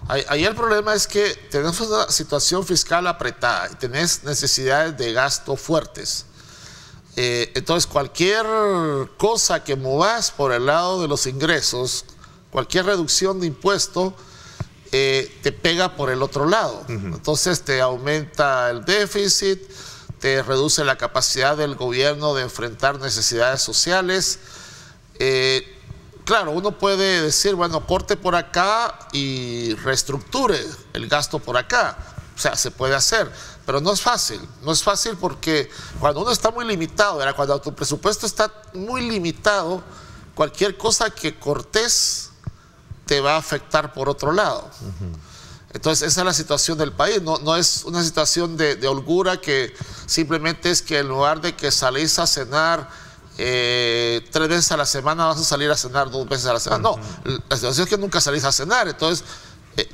Ahí el problema es que tenemos una situación fiscal apretada y tenés necesidades de gasto fuertes. Entonces cualquier cosa que movas por el lado de los ingresos, cualquier reducción de impuesto, te pega por el otro lado. Entonces te aumenta el déficit, te reduce la capacidad del gobierno de enfrentar necesidades sociales. Claro, uno puede decir, bueno, corte por acá y reestructure el gasto por acá. O sea, se puede hacer, pero no es fácil. No es fácil porque cuando uno está muy limitado, ¿verdad?, cuando tu presupuesto está muy limitado, cualquier cosa que cortes te va a afectar por otro lado. Entonces esa es la situación del país, no es una situación de holgura que simplemente es que en lugar de que salís a cenar 3 veces a la semana vas a salir a cenar 2 veces a la semana. No, la situación es que nunca salís a cenar, entonces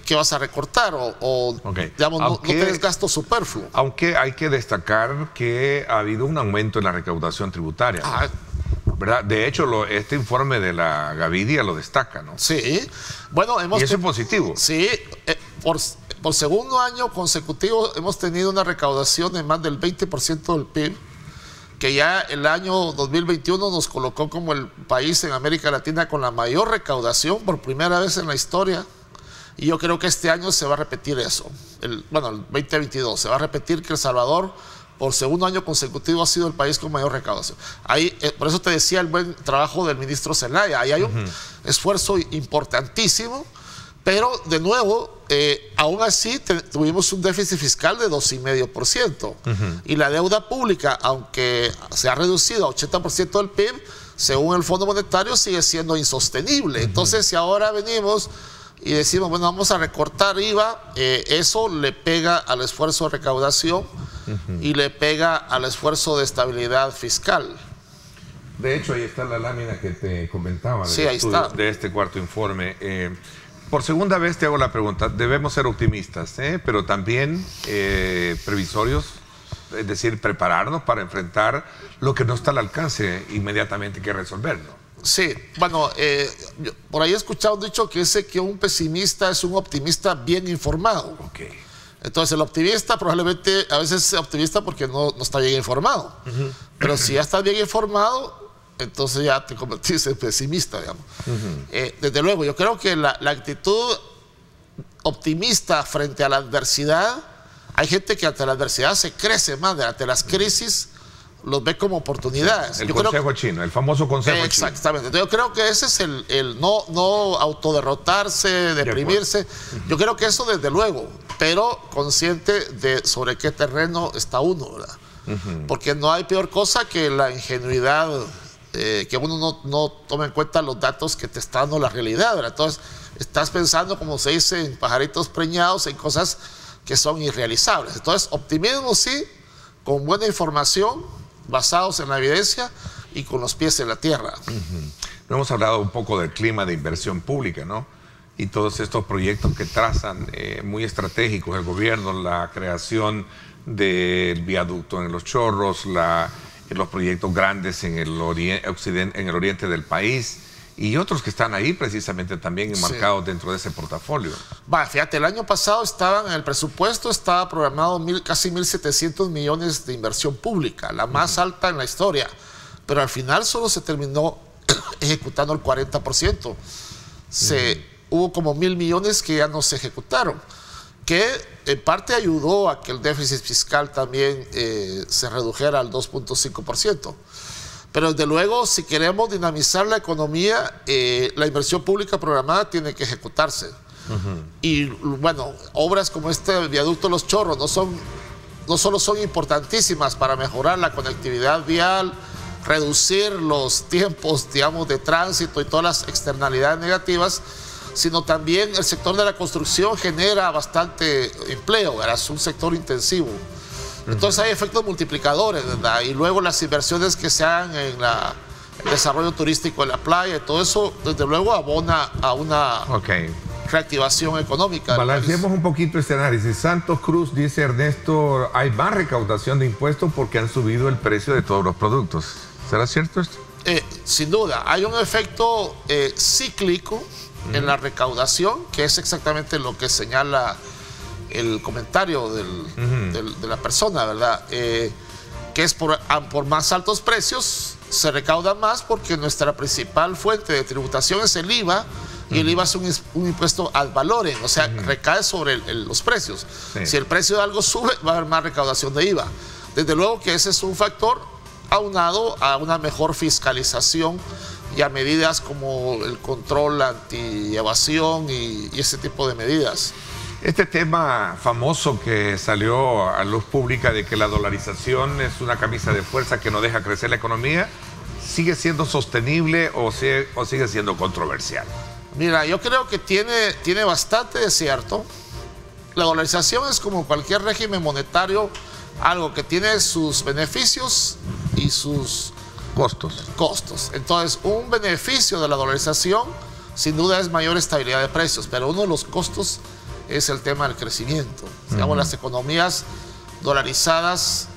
¿qué vas a recortar? Digamos, no tenés gasto superfluo. Aunque hay que destacar que ha habido un aumento en la recaudación tributaria, ¿no? ¿Verdad? De hecho, este informe de la Gavidia lo destaca, ¿no? Sí. Bueno, y eso es positivo. Sí. Por segundo año consecutivo hemos tenido una recaudación de más del 20% del PIB, que ya el año 2021 nos colocó como el país en América Latina con la mayor recaudación por primera vez en la historia. Y yo creo que este año se va a repetir eso. El 2022 se va a repetir que El Salvador por segundo año consecutivo ha sido el país con mayor recaudación. Ahí, por eso te decía el buen trabajo del ministro Zelaya. Ahí hay un esfuerzo importantísimo, pero de nuevo, aún así tuvimos un déficit fiscal de 2,5%. Y la deuda pública, aunque se ha reducido a 80% del PIB, según el Fondo Monetario, sigue siendo insostenible. Entonces, si ahora venimos y decimos, bueno, vamos a recortar IVA, eso le pega al esfuerzo de recaudación y le pega al esfuerzo de estabilidad fiscal. De hecho, ahí está la lámina que te comentaba sí, ahí está. De este cuarto informe. Por segunda vez te hago la pregunta, debemos ser optimistas, pero también previsorios, es decir, prepararnos para enfrentar lo que no está al alcance inmediatamente que resolverlo. Sí, bueno, por ahí he escuchado un dicho que dice que un pesimista es un optimista bien informado. Entonces el optimista probablemente a veces es optimista porque no está bien informado. Pero si ya estás bien informado, entonces ya te convertís en pesimista, digamos. Desde luego, yo creo que la actitud optimista frente a la adversidad, hay gente que ante la adversidad se crece más, ante las crisis los ve como oportunidades. El consejo chino, el famoso consejo chino. Exactamente. Entonces, yo creo que ese es el no autoderrotarse, deprimirse. Yo creo que eso desde luego, pero consciente de sobre qué terreno está uno, ¿verdad? Porque no hay peor cosa que la ingenuidad, que uno no toma en cuenta los datos que te está dando la realidad, ¿verdad? Entonces, estás pensando, como se dice, en pajaritos preñados, en cosas que son irrealizables. Entonces, optimismo sí, con buena información, basados en la evidencia y con los pies en la tierra. No hemos hablado un poco del clima de inversión pública, ¿no? Y todos estos proyectos que trazan muy estratégicos el gobierno, la creación del viaducto en Los Chorros, los proyectos grandes en el oriente del país y otros que están ahí precisamente también enmarcados dentro de ese portafolio. Fíjate, el año pasado en el presupuesto estaba programado casi 1.700 millones de inversión pública, la más alta en la historia, pero al final solo se terminó ejecutando el 40%. Hubo como 1.000 millones que ya no se ejecutaron, que en parte ayudó a que el déficit fiscal también se redujera al 2.5%. Pero desde luego, si queremos dinamizar la economía, la inversión pública programada tiene que ejecutarse. Y bueno, obras como este viaducto Los Chorros no solo son importantísimas para mejorar la conectividad vial, reducir los tiempos, digamos, de tránsito y todas las externalidades negativas, sino también el sector de la construcción genera bastante empleo, ¿verdad? Es un sector intensivo. Entonces hay efectos multiplicadores, ¿verdad? Y luego las inversiones que se hagan en el desarrollo turístico de la playa y todo eso, desde luego abona a una reactivación económica. Balanceemos un poquito este análisis. Santos Cruz dice, Ernesto, hay más recaudación de impuestos porque han subido el precio de todos los productos. ¿Será cierto esto? Sin duda, hay un efecto cíclico en la recaudación, que es exactamente lo que señala el comentario de la persona, ¿verdad? Que es por más altos precios se recauda más porque nuestra principal fuente de tributación es el IVA, y el IVA es un impuesto ad valorem, o sea, recae sobre los precios. Si el precio de algo sube, va a haber más recaudación de IVA. Desde luego que ese es un factor aunado a una mejor fiscalización y a medidas como el control anti-evasión y ese tipo de medidas. Este tema famoso que salió a luz pública de que la dolarización es una camisa de fuerza que no deja crecer la economía, ¿sigue siendo sostenible o sigue siendo controversial? Mira, yo creo que tiene bastante de cierto. La dolarización es como cualquier régimen monetario, algo que tiene sus beneficios y sus costos. Entonces, un beneficio de la dolarización sin duda es mayor estabilidad de precios, pero uno de los costos es el tema del crecimiento. Digamos, las economías dolarizadas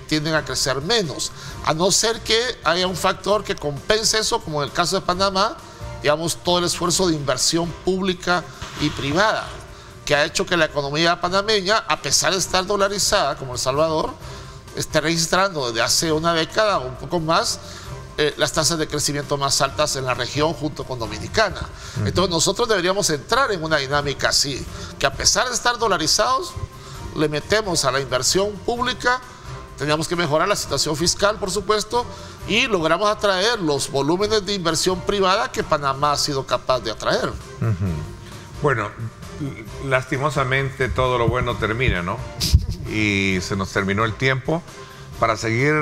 tienden a crecer menos, a no ser que haya un factor que compense eso, como en el caso de Panamá, digamos, todo el esfuerzo de inversión pública y privada, que ha hecho que la economía panameña, a pesar de estar dolarizada, como El Salvador, esté registrando desde hace una década o un poco más las tasas de crecimiento más altas en la región junto con Dominicana. Entonces nosotros deberíamos entrar en una dinámica así, que a pesar de estar dolarizados, le metemos a la inversión pública, teníamos que mejorar la situación fiscal, por supuesto, y logramos atraer los volúmenes de inversión privada que Panamá ha sido capaz de atraer. Bueno, lastimosamente todo lo bueno termina, ¿no? Y se nos terminó el tiempo para seguir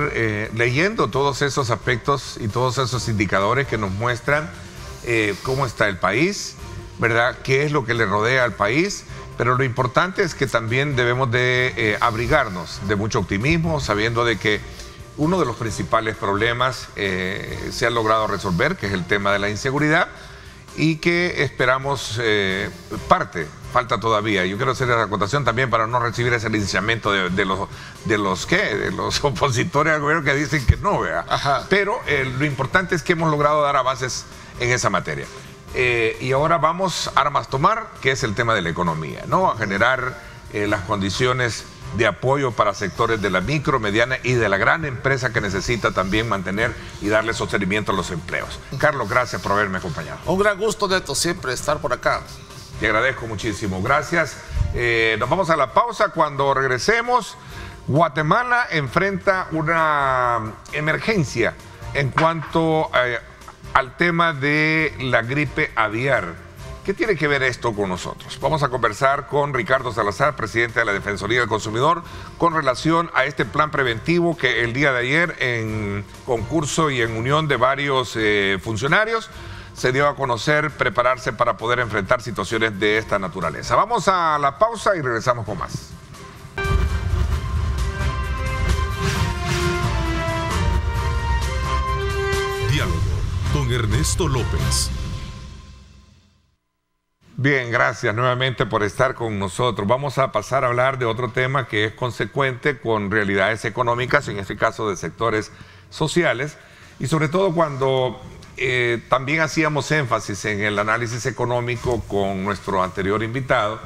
leyendo todos esos aspectos y todos esos indicadores que nos muestran cómo está el país, ¿verdad? ¿Qué es lo que le rodea al país? Pero lo importante es que también debemos de abrigarnos de mucho optimismo, sabiendo de que uno de los principales problemas se ha logrado resolver, que es el tema de la inseguridad, y que esperamos falta todavía. Yo quiero hacer la acotación también para no recibir ese linchamiento de los opositores al gobierno que dicen que no, ¿verdad? Pero lo importante es que hemos logrado dar avances en esa materia. Y ahora vamos a armas tomar, que es el tema de la economía, ¿no? A generar las condiciones de apoyo para sectores de la micro, mediana y de la gran empresa que necesita también mantener y darle sostenimiento a los empleos. Carlos, gracias por haberme acompañado. Un gran gusto, Neto, siempre estar por acá. Te agradezco muchísimo, gracias. Nos vamos a la pausa. Cuando regresemos, Guatemala enfrenta una emergencia en cuanto al tema de la gripe aviar. ¿Qué tiene que ver esto con nosotros? Vamos a conversar con Ricardo Salazar, presidente de la Defensoría del Consumidor, con relación a este plan preventivo que el día de ayer, en concurso y en unión de varios funcionarios, se dio a conocer prepararse para poder enfrentar situaciones de esta naturaleza. Vamos a la pausa y regresamos con más. Diálogo con Ernesto López. Bien, gracias nuevamente por estar con nosotros. Vamos a pasar a hablar de otro tema que es consecuente con realidades económicas, en este caso de sectores sociales, y sobre todo cuando también hacíamos énfasis en el análisis económico con nuestro anterior invitado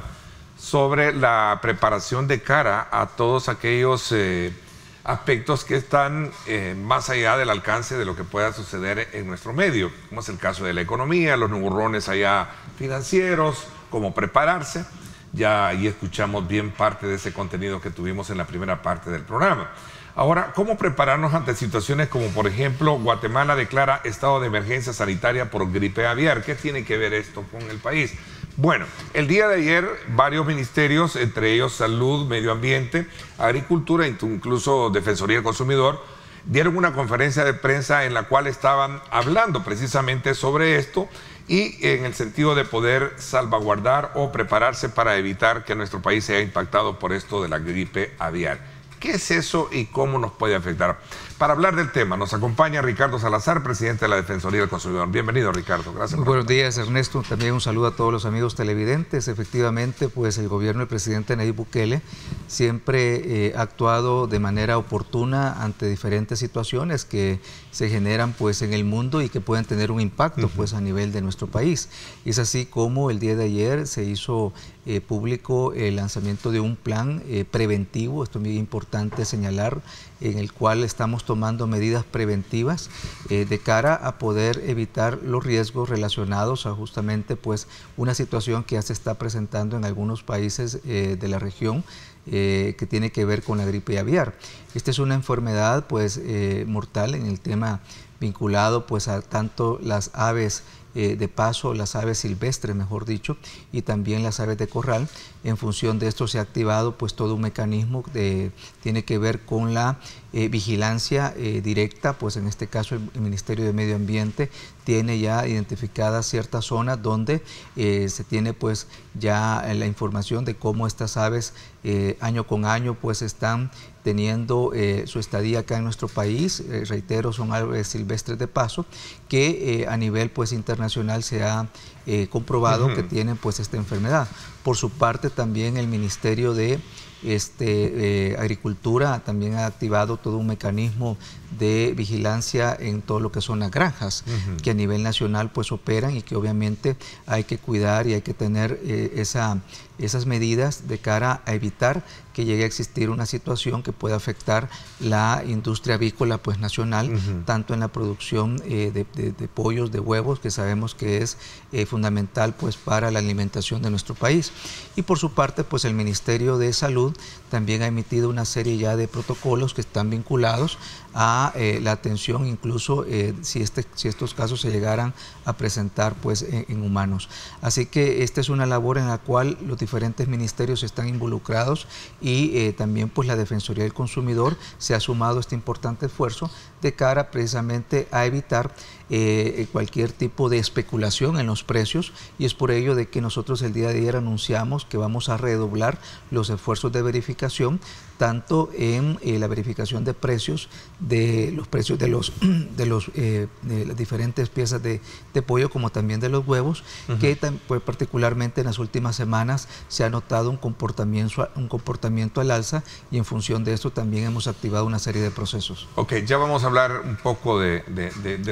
sobre la preparación de cara a todos aquellos aspectos que están más allá del alcance de lo que pueda suceder en nuestro medio, como es el caso de la economía, los nuburrones allá financieros, cómo prepararse. Ya ahí escuchamos bien parte de ese contenido que tuvimos en la primera parte del programa. Ahora, ¿cómo prepararnos ante situaciones como, por ejemplo, Guatemala declara estado de emergencia sanitaria por gripe aviar? ¿Qué tiene que ver esto con el país? Bueno, el día de ayer varios ministerios, entre ellos Salud, Medio Ambiente, Agricultura e incluso Defensoría del Consumidor, dieron una conferencia de prensa en la cual estaban hablando precisamente sobre esto y en el sentido de poder salvaguardar o prepararse para evitar que nuestro país sea impactado por esto de la gripe aviar. ¿Qué es eso y cómo nos puede afectar? Para hablar del tema nos acompaña Ricardo Salazar, presidente de la Defensoría del Consumidor. Bienvenido, Ricardo. Gracias. Muy buenos días, Ernesto. También un saludo a todos los amigos televidentes. Efectivamente, pues el gobierno del presidente Nayib Bukele siempre ha actuado de manera oportuna ante diferentes situaciones que se generan pues en el mundo y que pueden tener un impacto pues a nivel de nuestro país. Y es así como el día de ayer se hizo público el lanzamiento de un plan preventivo, esto es muy importante señalar, en el cual estamos tomando medidas preventivas de cara a poder evitar los riesgos relacionados a justamente pues una situación que ya se está presentando en algunos países de la región, que tiene que ver con la gripe aviar. Esta es una enfermedad pues mortal en el tema vinculado pues a tanto las aves de paso, las aves silvestres, mejor dicho, y también las aves de corral. En función de esto se ha activado pues todo un mecanismo que tiene que ver con la vigilancia directa, pues en este caso el Ministerio de Medio Ambiente tiene ya identificadas ciertas zonas donde se tiene pues ya la información de cómo estas aves año con año pues están teniendo su estadía acá en nuestro país. Reitero, son aves silvestres de paso que a nivel pues internacional se ha comprobado que tienen pues esta enfermedad. Por su parte también el Ministerio de Agricultura también ha activado todo un mecanismo de vigilancia en todo lo que son las granjas que a nivel nacional pues operan y que obviamente hay que cuidar y hay que tener esas medidas de cara a evitar que llegue a existir una situación que pueda afectar la industria avícola pues nacional, tanto en la producción de pollos, de huevos, que sabemos que es fundamental pues para la alimentación de nuestro país. Y por su parte pues el Ministerio de Salud también ha emitido una serie ya de protocolos que están vinculados a la atención, incluso si estos casos se llegaran a presentar pues en humanos. Así que esta es una labor en la cual los diferentes ministerios están involucrados y también pues la Defensoría del Consumidor se ha sumado a este importante esfuerzo de cara precisamente a evitar cualquier tipo de especulación en los precios, y es por ello de que nosotros el día de ayer anunciamos que vamos a redoblar los esfuerzos de verificación, tanto en la verificación de precios, de los precios de las diferentes piezas de pollo, como también de los huevos, que pues, particularmente en las últimas semanas se ha notado un comportamiento al alza, y en función de esto también hemos activado una serie de procesos. Ok, ya vamos a hablar un poco de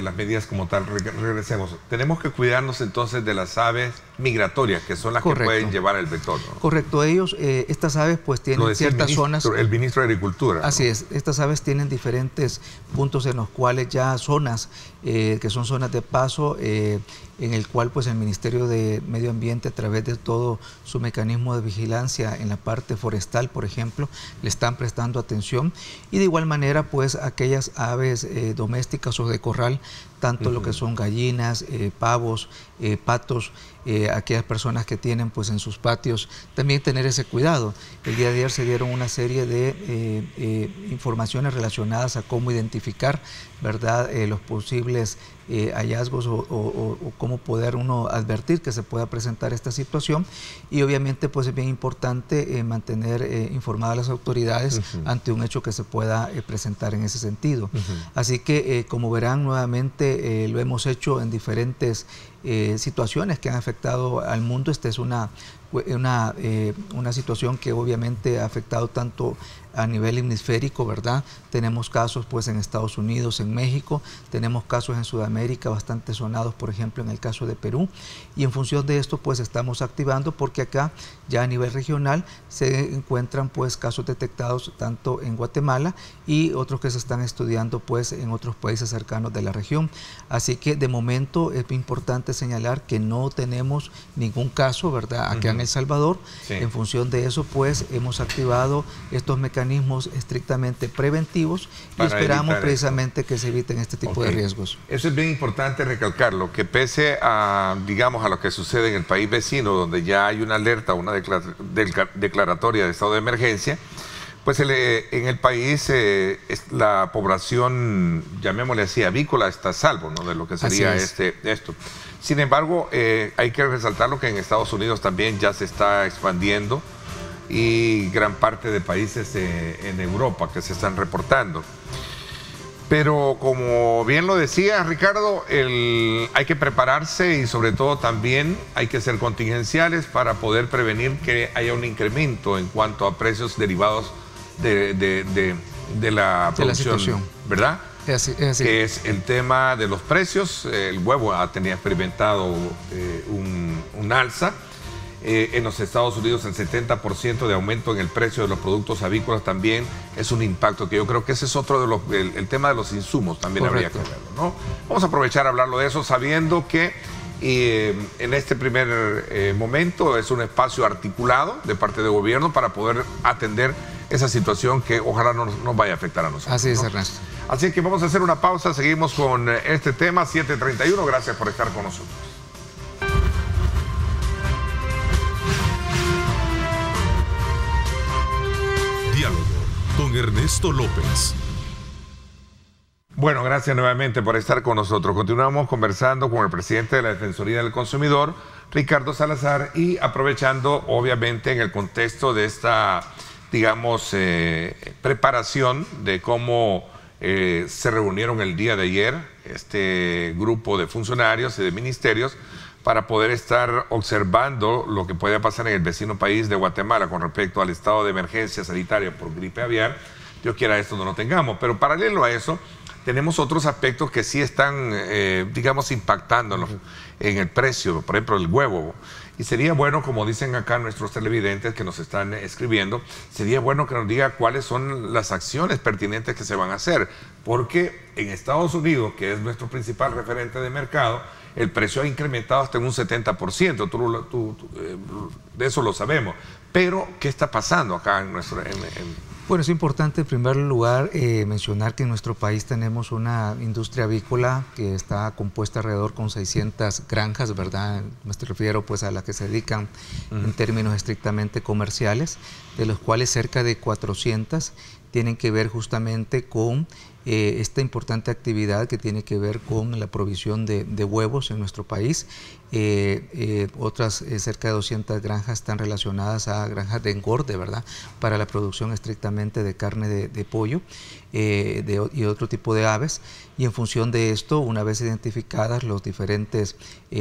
las medidas como tal. Regresemos. Tenemos que cuidarnos entonces de las aves migratorias, que son las que pueden llevar el vector, ¿no? Correcto. Ellos, estas aves pues tienen ciertas zonas. el ministro de Agricultura, ¿no? Así es, estas aves tienen diferentes puntos en los cuales ya zonas, que son zonas de paso, en el cual pues el Ministerio de Medio Ambiente, a través de todo su mecanismo de vigilancia en la parte forestal, por ejemplo, le están prestando atención, y de igual manera pues aquellas aves domésticas o de corral, tanto lo que son gallinas, pavos, patos, aquellas personas que tienen pues en sus patios, también tener ese cuidado. El día de ayer se dieron una serie de informaciones relacionadas a cómo identificar, ¿verdad?, los posibles hallazgos o cómo poder uno advertir que se pueda presentar esta situación, y obviamente pues es bien importante mantener informadas a las autoridades ante un hecho que se pueda presentar en ese sentido. Así que como verán, nuevamente lo hemos hecho en diferentes situaciones que han afectado al mundo. Esta es una situación que obviamente ha afectado tanto a nivel hemisférico, ¿verdad? Tenemos casos pues en Estados Unidos, en México, tenemos casos en Sudamérica bastante sonados, por ejemplo en el caso de Perú, y en función de esto pues estamos activando, porque acá ya a nivel regional se encuentran pues casos detectados tanto en Guatemala y otros que se están estudiando pues en otros países cercanos de la región. Así que de momento es importante señalar que no tenemos ningún caso, ¿verdad?, acá en El Salvador. Sí. En función de eso pues hemos activado estos mecanismos estrictamente preventivos y esperamos precisamente que se eviten este tipo de riesgos. Eso es bien importante recalcarlo, que pese a, digamos, a lo que sucede en el país vecino, donde ya hay una alerta, una declaratoria de estado de emergencia, pues en el país la población, llamémosle así, avícola, está a salvo, ¿no?, de lo que sería esto. Sin embargo, hay que resaltar lo que en Estados Unidos también ya se está expandiendo, y gran parte de países en Europa que se están reportando. Pero como bien lo decía Ricardo, hay que prepararse, y sobre todo también hay que ser contingenciales para poder prevenir que haya un incremento en cuanto a precios derivados de la producción, ¿verdad? Es así. Que es el tema de los precios. El huevo ha experimentado un alza. En los Estados Unidos el 70% de aumento en el precio de los productos avícolas también es un impacto, que yo creo que ese es otro de el tema de los insumos también. Correcto. Habría que verlo, ¿no? Vamos a aprovechar a hablarlo de eso, sabiendo que en este primer momento es un espacio articulado de parte del gobierno para poder atender esa situación que ojalá no nos vaya a afectar a nosotros. Así es, ¿no? Ernesto. Así que vamos a hacer una pausa, seguimos con este tema, 7:31, gracias por estar con nosotros. Diálogo con Ernesto López. Bueno, gracias nuevamente por estar con nosotros. Continuamos conversando con el presidente de la Defensoría del Consumidor, Ricardo Salazar, y aprovechando obviamente en el contexto de esta, digamos, preparación de cómo se reunieron el día de ayer este grupo de funcionarios y de ministerios para poder estar observando lo que puede pasar en el vecino país de Guatemala con respecto al estado de emergencia sanitaria por gripe aviar. Dios quiera esto no lo tengamos, pero paralelo a eso tenemos otros aspectos que sí están, digamos, impactándonos en el precio, por ejemplo, el huevo. Y sería bueno, como dicen acá nuestros televidentes que nos están escribiendo, sería bueno que nos diga cuáles son las acciones pertinentes que se van a hacer, porque en Estados Unidos, que es nuestro principal referente de mercado, el precio ha incrementado hasta en un 70%, de eso lo sabemos. Pero, ¿qué está pasando acá en nuestro... Bueno, es importante en primer lugar mencionar que en nuestro país tenemos una industria avícola que está compuesta alrededor con 600 granjas, ¿verdad? Me refiero pues a las que se dedican en términos estrictamente comerciales, de los cuales cerca de 400 tienen que ver justamente con esta importante actividad que tiene que ver con la provisión de huevos en nuestro país. Otras cerca de 200 granjas están relacionadas a granjas de engorde, ¿verdad?, para la producción estrictamente de carne de pollo y otro tipo de aves. Y en función de esto, una vez identificadas los diferentes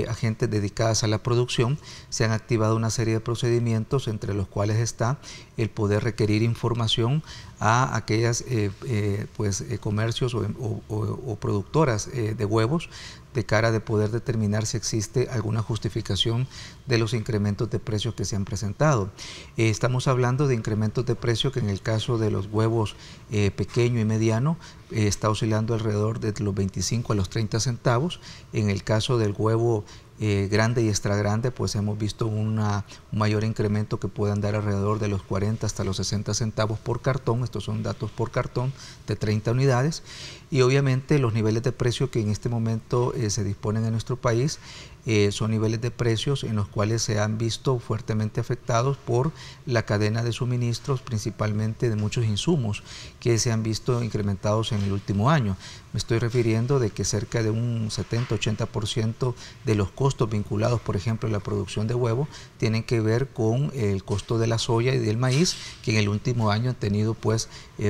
agentes dedicados a la producción, se han activado una serie de procedimientos, entre los cuales está el poder requerir información a aquellas comercios o productoras de huevos, de cara de poder determinar si existe alguna justificación de los incrementos de precios que se han presentado. Estamos hablando de incrementos de precio que en el caso de los huevos pequeño y mediano está oscilando alrededor de los 25 a los 30 centavos. En el caso del huevo grande y extra grande, pues hemos visto un mayor incremento que puede andar alrededor de los 40 hasta los 60 centavos por cartón. Estos son datos por cartón de 30 unidades. Y obviamente los niveles de precio que en este momento se disponen en nuestro país son niveles de precios en los cuales se han visto fuertemente afectados por la cadena de suministros, principalmente de muchos insumos que se han visto incrementados en el último año. Me estoy refiriendo de que cerca de un 70-80% de los costos vinculados, por ejemplo, a la producción de huevo, tienen que ver con el costo de la soya y del maíz, que en el último año han tenido pues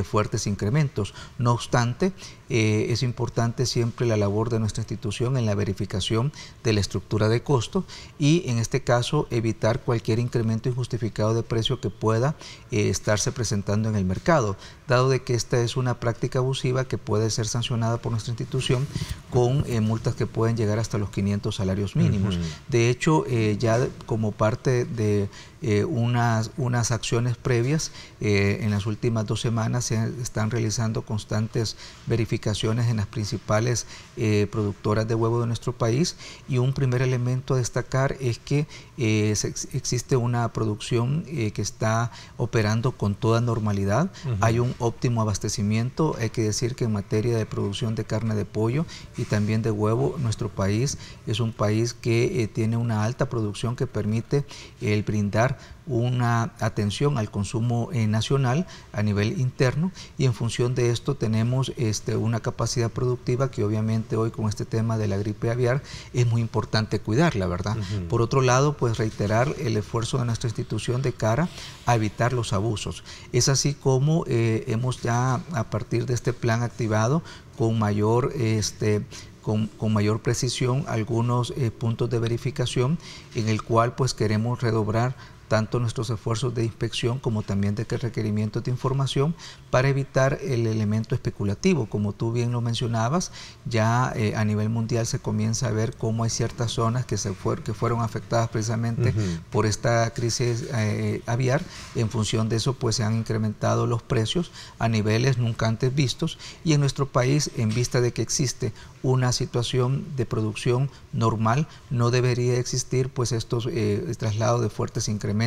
fuertes incrementos. No obstante, es importante siempre la labor de nuestra institución en la verificación de la estructura de costo y en este caso evitar cualquier incremento injustificado de precio que pueda estarse presentando en el mercado, dado de que esta es una práctica abusiva que puede ser sancionada por nuestra institución con multas que pueden llegar hasta los 500 salarios mínimos. De hecho, ya como parte de unas acciones previas, en las últimas 2 semanas se están realizando constantes verificaciones en las principales productoras de huevo de nuestro país, y un primer elemento a destacar es que existe una producción que está operando con toda normalidad. Hay un óptimo abastecimiento. Hay que decir que en materia de producción de carne de pollo y también de huevo, nuestro país es un país que tiene una alta producción que permite el brindar una atención al consumo nacional a nivel interno, y en función de esto tenemos una capacidad productiva que obviamente hoy con este tema de la gripe aviar es muy importante cuidarla, ¿verdad? Por otro lado, pues reiterar el esfuerzo de nuestra institución de cara a evitar los abusos. Es así como hemos ya a partir de este plan activado con mayor con mayor precisión algunos puntos de verificación en el cual pues queremos redoblar tanto nuestros esfuerzos de inspección como también de requerimientos de información para evitar el elemento especulativo. Como tú bien lo mencionabas, ya a nivel mundial se comienza a ver cómo hay ciertas zonas que fueron afectadas precisamente por esta crisis aviar. En función de eso, pues se han incrementado los precios a niveles nunca antes vistos, y en nuestro país, en vista de que existe una situación de producción normal, no debería existir pues estos traslados de fuertes incrementos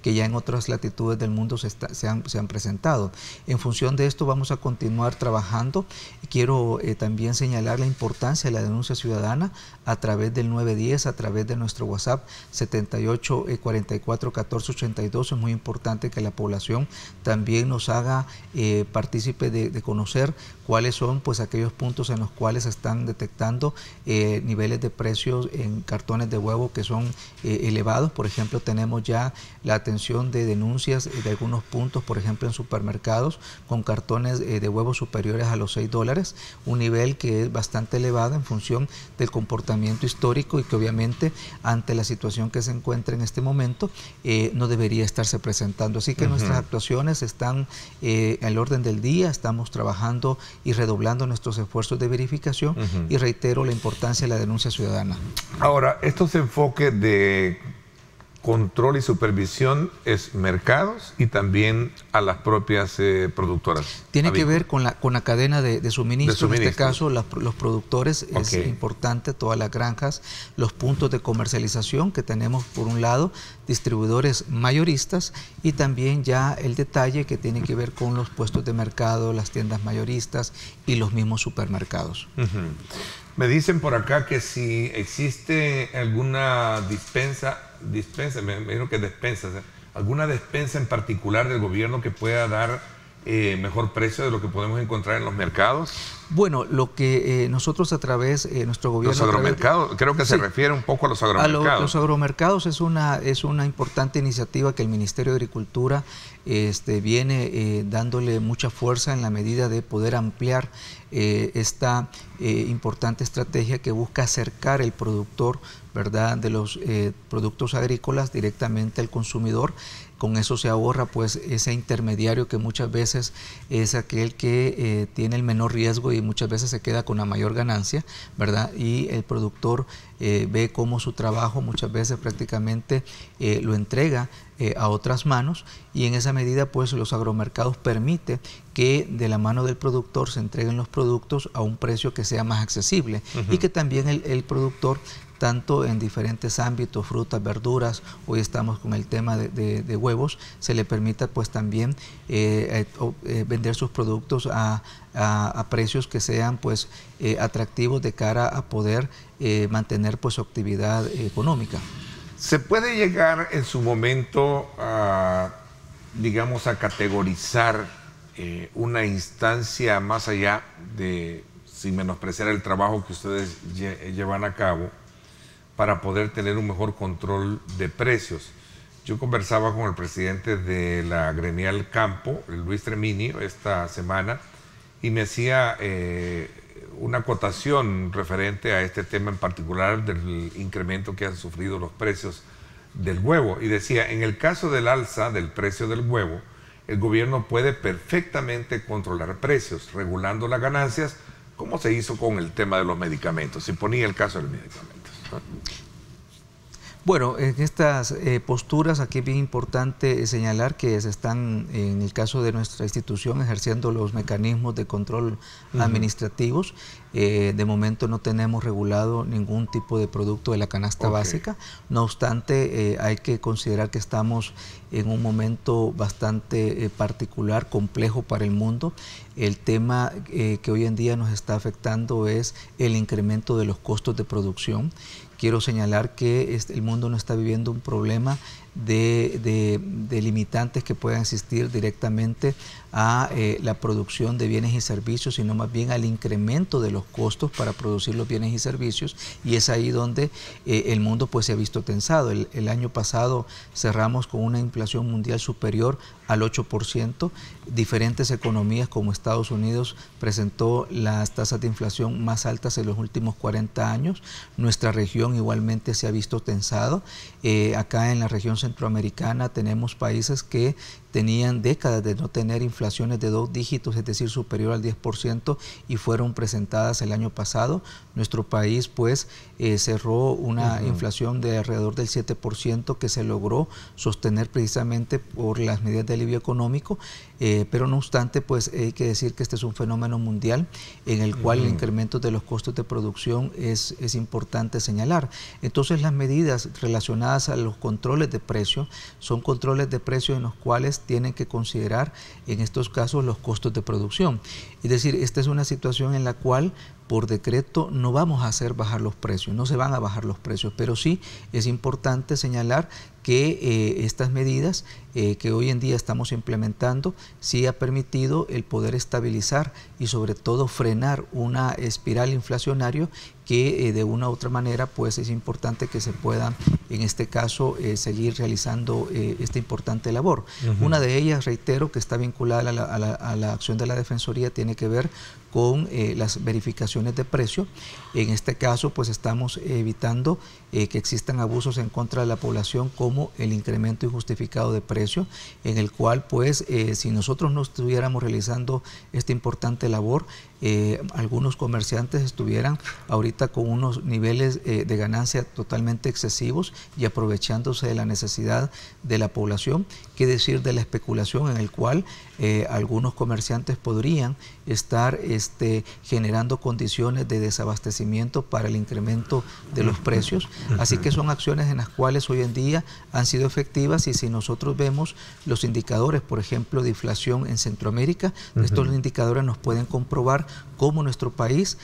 que ya en otras latitudes del mundo se han presentado. En función de esto vamos a continuar trabajando. Quiero también señalar la importancia de la denuncia ciudadana a través del 910, a través de nuestro WhatsApp 78 44 14 82. Es muy importante que la población también nos haga partícipe de conocer cuáles son pues aquellos puntos en los cuales se están detectando niveles de precios en cartones de huevo que son elevados. Por ejemplo, tenemos ya la atención de denuncias de algunos puntos, por ejemplo en supermercados, con cartones de huevos superiores a los $6, un nivel que es bastante elevado en función del comportamiento histórico y que obviamente ante la situación que se encuentra en este momento no debería estarse presentando. Así que nuestras actuaciones están al orden del día, estamos trabajando y redoblando nuestros esfuerzos de verificación y reitero la importancia de la denuncia ciudadana. Ahora, estos enfoques de control y supervisión es mercados y también a las propias productoras. Tiene que ver con la cadena de suministro. En este caso los productores, es importante, todas las granjas, los puntos de comercialización que tenemos por un lado, distribuidores mayoristas, y también ya el detalle que tiene que ver con los puestos de mercado, las tiendas mayoristas y los mismos supermercados. Me dicen por acá que si existe alguna despensa, me imagino que despensa, alguna despensa en particular del gobierno que pueda dar mejor precio de lo que podemos encontrar en los mercados. Bueno, lo que nosotros a través de nuestro gobierno... Los agromercados, creo que se refiere un poco a los agromercados. Los agromercados es una importante iniciativa que el Ministerio de Agricultura viene dándole mucha fuerza en la medida de poder ampliar esta importante estrategia que busca acercar el productor, ¿verdad?, de los productos agrícolas directamente al consumidor. Con eso se ahorra pues ese intermediario que muchas veces es aquel que tiene el menor riesgo y muchas veces se queda con la mayor ganancia, ¿verdad? Y el productor ve cómo su trabajo muchas veces prácticamente lo entrega a otras manos, y en esa medida pues los agromercados permiten que de la mano del productor se entreguen los productos a un precio que sea más accesible, y que también el productor, tanto en diferentes ámbitos, frutas, verduras, hoy estamos con el tema de huevos, se le permita pues también vender sus productos a precios que sean pues atractivos de cara a poder mantener pues su actividad económica. ¿Se puede llegar en su momento a, digamos, a categorizar una instancia más allá de, sin menospreciar el trabajo que ustedes llevan a cabo, para poder tener un mejor control de precios? Yo conversaba con el presidente de la gremial Campo, Luis Treminio, esta semana, y me hacía una acotación referente a este tema en particular del incremento que han sufrido los precios del huevo. Y decía, en el caso del alza del precio del huevo, el gobierno puede perfectamente controlar precios, regulando las ganancias, como se hizo con el tema de los medicamentos. Se ponía el caso de los medicamentos. Bueno, en estas posturas aquí es bien importante señalar que se están, en el caso de nuestra institución, ejerciendo los mecanismos de control administrativos. De momento no tenemos regulado ningún tipo de producto de la canasta básica. No obstante, hay que considerar que estamos en un momento bastante particular, complejo para el mundo. El tema que hoy en día nos está afectando es el incremento de los costos de producción. Quiero señalar que el mundo no está viviendo un problema de limitantes que puedan existir directamente a la producción de bienes y servicios, sino más bien al incremento de los costos para producir los bienes y servicios, y es ahí donde el mundo pues se ha visto tensado. El año pasado cerramos con una inflación mundial superior al 8%. Diferentes economías como Estados Unidos presentó las tasas de inflación más altas en los últimos 40 años. Nuestra región igualmente se ha visto tensado. Acá en la región centroamericana tenemos países que tenían décadas de no tener inflaciones de 2 dígitos, es decir, superior al 10%, y fueron presentadas el año pasado. Nuestro país pues cerró una inflación de alrededor del 7% que se logró sostener precisamente por las medidas de alivio económico, pero no obstante pues hay que decir que este es un fenómeno mundial en el cual el incremento de los costos de producción es importante señalar. Entonces las medidas relacionadas a los controles de precio son controles de precio en los cuales tienen que considerar en estos casos los costos de producción. Es decir, esta es una situación en la cual por decreto no vamos a hacer bajar los precios, no se van a bajar los precios, pero sí es importante señalar que estas medidas que hoy en día estamos implementando sí ha permitido el poder estabilizar y sobre todo frenar una espiral inflacionaria que de una u otra manera pues es importante que se pueda en este caso seguir realizando esta importante labor. Una de ellas, reitero, que está vinculada a la acción de la Defensoría, tiene que ver con las verificaciones de precio. En este caso pues estamos evitando que existan abusos en contra de la población, como el incremento injustificado de precio, en el cual pues si nosotros no estuviéramos realizando esta importante labor, algunos comerciantes estuvieran ahorita con unos niveles de ganancia totalmente excesivos y aprovechándose de la necesidad de la población. Qué decir de la especulación, en el cual algunos comerciantes podrían estar generando condiciones de desabastecimiento para el incremento de los precios. Así que son acciones en las cuales hoy en día han sido efectivas, y si nosotros vemos los indicadores, por ejemplo, de inflación en Centroamérica, estos indicadores nos pueden comprobar cómo nuestro país,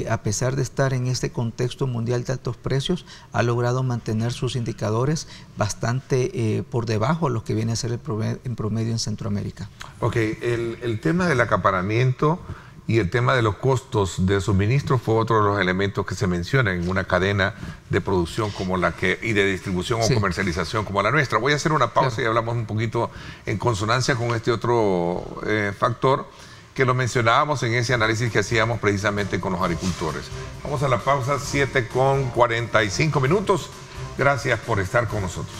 a pesar de estar en este contexto mundial de altos precios, ha logrado mantener sus indicadores bastante por debajo de lo que viene a ser el promedio en Centroamérica. Ok, el tema del acaparamiento y el tema de los costos de suministro fue otro de los elementos que se mencionan en una cadena de producción como la que, y de distribución o comercialización como la nuestra. Voy a hacer una pausa y hablamos un poquito en consonancia con este otro factor que lo mencionábamos en ese análisis que hacíamos precisamente con los agricultores. Vamos a la pausa, 7:45. Gracias por estar con nosotros.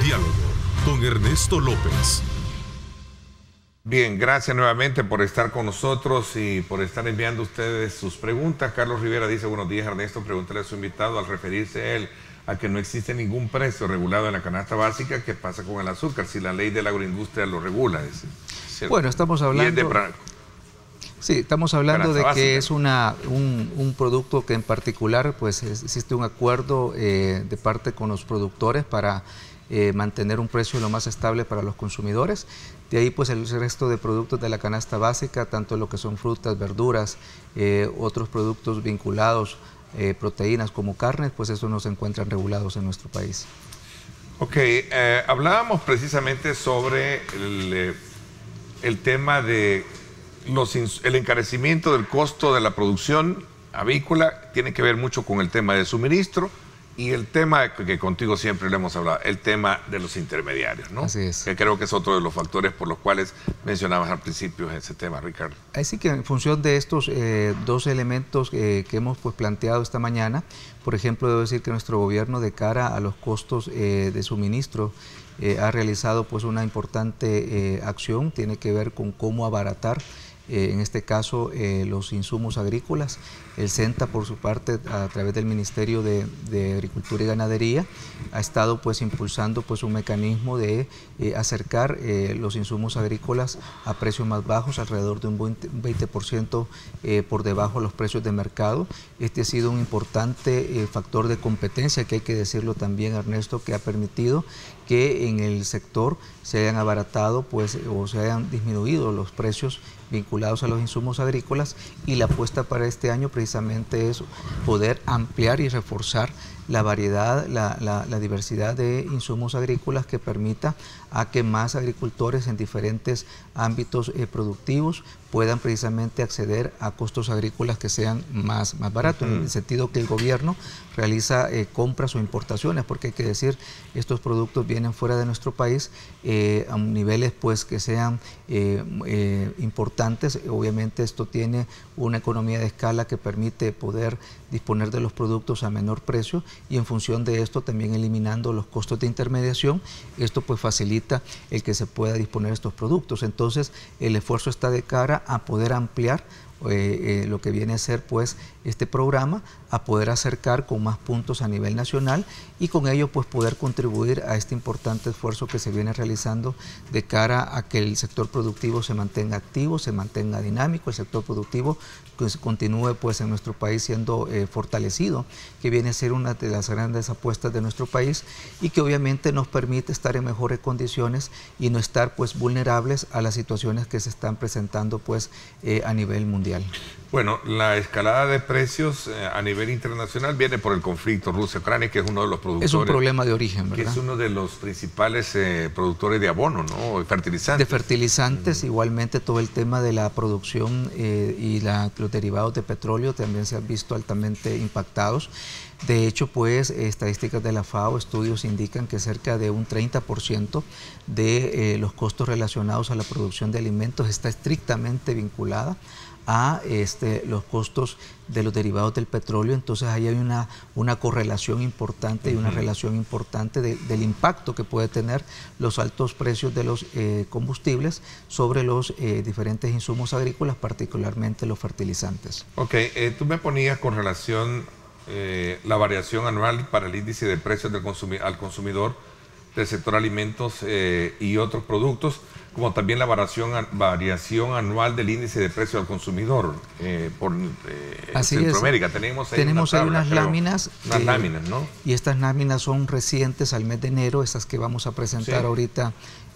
Diálogo con con Ernesto López. Bien, gracias nuevamente por estar con nosotros y por estar enviando ustedes sus preguntas. Carlos Rivera dice, buenos días Ernesto, pregúntale a su invitado al referirse él a que no existe ningún precio regulado en la canasta básica. ¿Qué pasa con el azúcar si la ley de la agroindustria lo regula? Bueno, estamos hablando... Sí, estamos hablando de que es un producto que en particular pues existe un acuerdo de parte con los productores para mantener un precio lo más estable para los consumidores. De ahí pues el resto de productos de la canasta básica, tanto lo que son frutas, verduras, otros productos vinculados, proteínas como carnes, pues eso no se encuentran regulados en nuestro país. Ok, hablábamos precisamente sobre el tema de el encarecimiento del costo de la producción avícola. Tiene que ver mucho con el tema de suministro y el tema que contigo siempre le hemos hablado, el tema de los intermediarios, ¿no? Así es. Que creo que es otro de los factores por los cuales mencionabas al principio ese tema, Ricardo. Así que en función de estos dos elementos que hemos pues planteado esta mañana, por ejemplo, debo decir que nuestro gobierno, de cara a los costos de suministro, ha realizado pues una importante acción. Tiene que ver con cómo abaratar en este caso los insumos agrícolas. El CENTA, por su parte, a través del Ministerio de Agricultura y Ganadería, ha estado pues impulsando pues un mecanismo de acercar los insumos agrícolas a precios más bajos, alrededor de un 20% por debajo de los precios de mercado. Este ha sido un importante factor de competencia, que hay que decirlo también, Ernesto, que ha permitido que en el sector se hayan abaratado pues, o se hayan disminuido los precios vinculados a los insumos agrícolas, y la apuesta para este año precisamente es poder ampliar y reforzar la variedad, la diversidad de insumos agrícolas, que permita a que más agricultores en diferentes ámbitos productivos puedan precisamente acceder a costos agrícolas que sean más baratos, en el sentido que el gobierno realiza compras o importaciones, porque hay que decir, estos productos vienen fuera de nuestro país a niveles pues que sean importantes. Obviamente esto tiene una economía de escala que permite poder disponer de los productos a menor precio, y en función de esto también eliminando los costos de intermediación. Esto pues facilita el que se pueda disponer de estos productos. Entonces el esfuerzo está de cara a poder ampliar lo que viene a ser pues este programa, a poder acercar con más puntos a nivel nacional, y con ello pues poder contribuir a este importante esfuerzo que se viene realizando de cara a que el sector productivo se mantenga activo, se mantenga dinámico, el sector productivo pues continúe pues en nuestro país siendo fortalecido, que viene a ser una de las grandes apuestas de nuestro país, y que obviamente nos permite estar en mejores condiciones y no estar pues vulnerables a las situaciones que se están presentando pues a nivel mundial. Bueno, la escalada de precios a nivel internacional viene por el conflicto Rusia-Ucrania, que es uno de los productores. Es un problema de origen, ¿verdad? Que es uno de los principales productores de abono, ¿no? Fertilizantes. De fertilizantes, igualmente todo el tema de la producción y los derivados de petróleo también se han visto altamente impactados. De hecho, pues, estadísticas de la FAO, estudios indican que cerca de un 30% de los costos relacionados a la producción de alimentos está estrictamente vinculada a los costos de los derivados del petróleo. Entonces ahí hay una correlación importante y una relación importante del impacto que puede tener los altos precios de los combustibles sobre los diferentes insumos agrícolas, particularmente los fertilizantes. Ok, tú me ponías con relación la variación anual para el índice de precios al consumidor del sector alimentos y otros productos, como también la variación anual del índice de precio al consumidor por Centroamérica. Tenemos ahí unas láminas. Unas láminas, ¿no? Y estas láminas son recientes al mes de enero, esas que vamos a presentar ahorita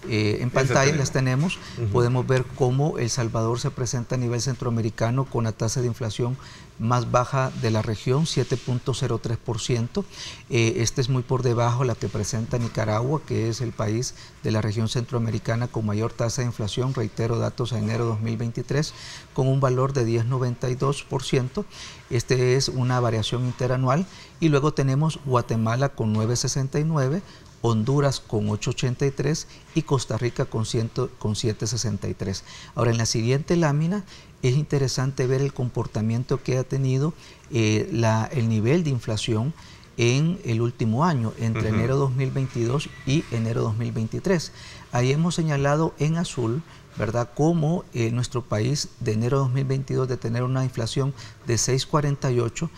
en pantalla, las tenemos. Podemos ver cómo El Salvador se presenta a nivel centroamericano con la tasa de inflación más baja de la región, 7.03%. Este es muy por debajo la que presenta Nicaragua, que es el país de la región centroamericana con mayor tasa de inflación, reitero, datos a enero 2023, con un valor de 10.92%. Este es una variación interanual. Y luego tenemos Guatemala con 9.69%, Honduras con 8.83 y Costa Rica con 7.63. Ahora, en la siguiente lámina es interesante ver el comportamiento que ha tenido el nivel de inflación en el último año, entre enero 2022 y enero 2023. Ahí hemos señalado en azul, ¿verdad?, cómo nuestro país de enero 2022 de tener una inflación de 6,48,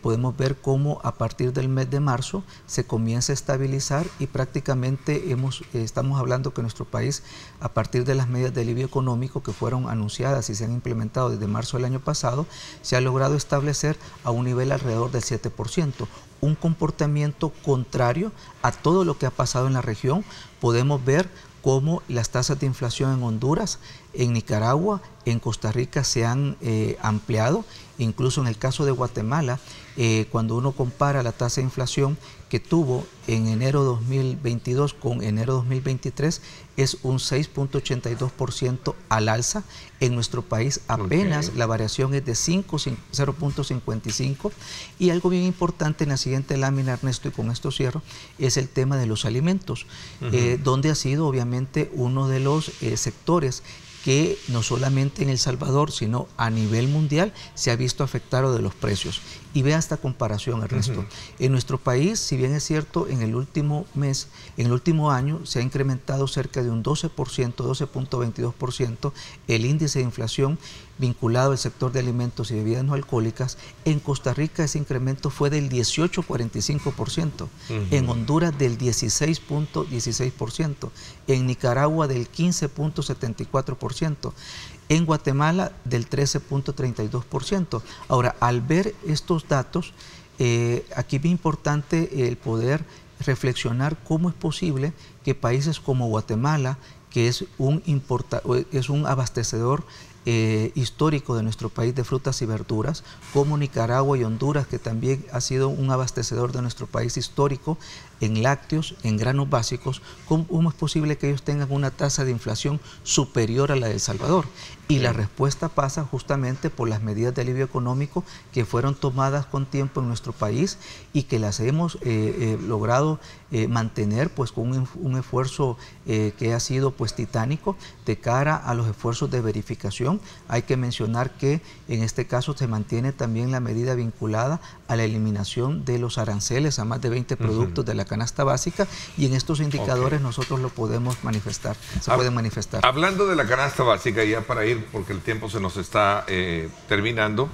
podemos ver cómo a partir del mes de marzo se comienza a estabilizar y prácticamente estamos hablando que nuestro país, a partir de las medidas de alivio económico que fueron anunciadas y se han implementado desde marzo del año pasado, se ha logrado establecer a un nivel alrededor del 7%. Un comportamiento contrario a todo lo que ha pasado en la región. Podemos ver cómo las tasas de inflación en Honduras, en Nicaragua, en Costa Rica se han ampliado. Incluso en el caso de Guatemala, cuando uno compara la tasa de inflación que tuvo en enero 2022 con enero 2023, es un 6,82% al alza. En nuestro país apenas la variación es de 0,55. Y algo bien importante en la siguiente lámina, Ernesto, y con esto cierro, es el tema de los alimentos, donde ha sido obviamente uno de los sectores que no solamente en El Salvador, sino a nivel mundial se ha visto afectado de los precios. Y vea esta comparación, Ernesto. En nuestro país, si bien es cierto, en el último mes, en el último año, se ha incrementado cerca de un 12%, 12,22% el índice de inflación vinculado al sector de alimentos y bebidas no alcohólicas. En Costa Rica ese incremento fue del 18,45%, en Honduras del 16,16%, en Nicaragua del 15,74%, en Guatemala del 13,32%. Ahora, al ver estos datos, aquí es bien importante el poder reflexionar cómo es posible que países como Guatemala, que es un abastecedor histórico de nuestro país de frutas y verduras, como Nicaragua y Honduras, que también ha sido un abastecedor de nuestro país histórico en lácteos, en granos básicos, ¿cómo es posible que ellos tengan una tasa de inflación superior a la de El Salvador? Y la respuesta pasa justamente por las medidas de alivio económico que fueron tomadas con tiempo en nuestro país y que las hemos logrado mantener pues con un esfuerzo que ha sido pues titánico de cara a los esfuerzos de verificación. Hay que mencionar que en este caso se mantiene también la medida vinculada a la eliminación de los aranceles a más de 20 productos de la canasta básica, y en estos indicadores nosotros lo podemos manifestar, se pueden manifestar. Hablando de la canasta básica, ya para ir, porque el tiempo se nos está terminando,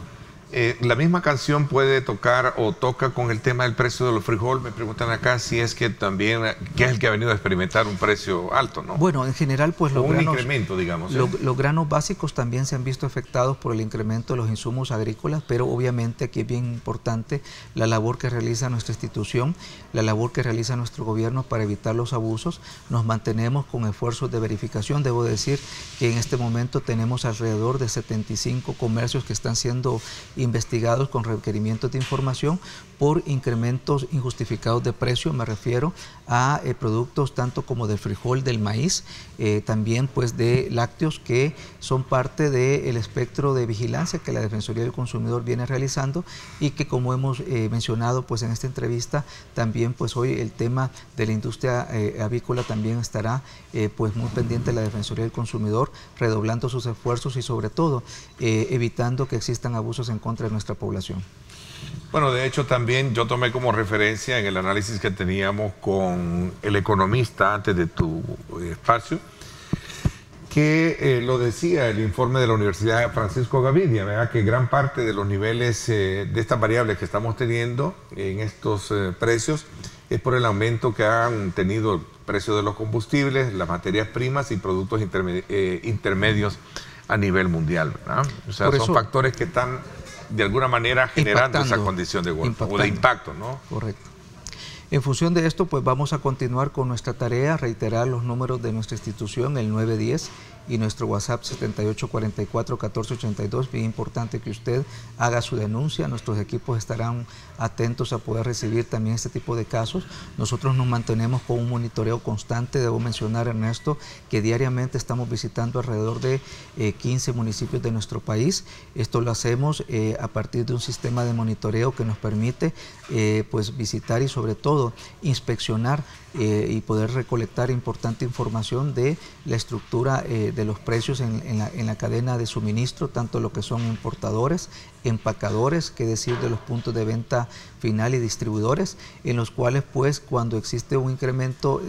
la misma canción puede tocar o toca con el tema del precio de los frijoles. Me preguntan acá si es que también, que es el que ha venido a experimentar un precio alto, ¿no? Bueno, en general, pues los granos, incremento, digamos. Los granos básicos también se han visto afectados por el incremento de los insumos agrícolas, pero obviamente aquí es bien importante la labor que realiza nuestra institución, la labor que realiza nuestro gobierno para evitar los abusos. Nos mantenemos con esfuerzos de verificación. Debo decir que en este momento tenemos alrededor de 75 comercios que están siendo investigados con requerimientos de información por incrementos injustificados de precio. Me refiero a productos tanto como del frijol, del maíz, también pues de lácteos, que son parte del espectro de vigilancia que la Defensoría del Consumidor viene realizando, y que, como hemos mencionado pues en esta entrevista, también pues hoy el tema de la industria avícola también estará pues muy pendiente de la Defensoría del Consumidor, redoblando sus esfuerzos y sobre todo evitando que existan abusos en contra de nuestra población. Bueno, de hecho también yo tomé como referencia en el análisis que teníamos con el economista antes de tu espacio, que lo decía el informe de la Universidad Francisco Gavidia, ¿verdad?, que gran parte de los niveles de estas variables que estamos teniendo en estos precios es por el aumento que han tenido el precio de los combustibles, las materias primas y productos intermedios a nivel mundial, ¿verdad? O sea, son factores que están de alguna manera generando esa condición de golpe o de impacto, ¿no? Correcto. En función de esto, pues vamos a continuar con nuestra tarea, reiterar los números de nuestra institución, el 910 y nuestro WhatsApp 7844-1482. Bien importante que usted haga su denuncia. Nuestros equipos estarán atentos a poder recibir también este tipo de casos. Nosotros nos mantenemos con un monitoreo constante. Debo mencionar, Ernesto, que diariamente estamos visitando alrededor de 15 municipios de nuestro país. Esto lo hacemos a partir de un sistema de monitoreo que nos permite pues visitar y sobre todo todo inspeccionar y poder recolectar importante información de la estructura de los precios en la cadena de suministro, tanto lo que son importadores, empacadores, que decir de los puntos de venta final y distribuidores, en los cuales pues cuando existe un incremento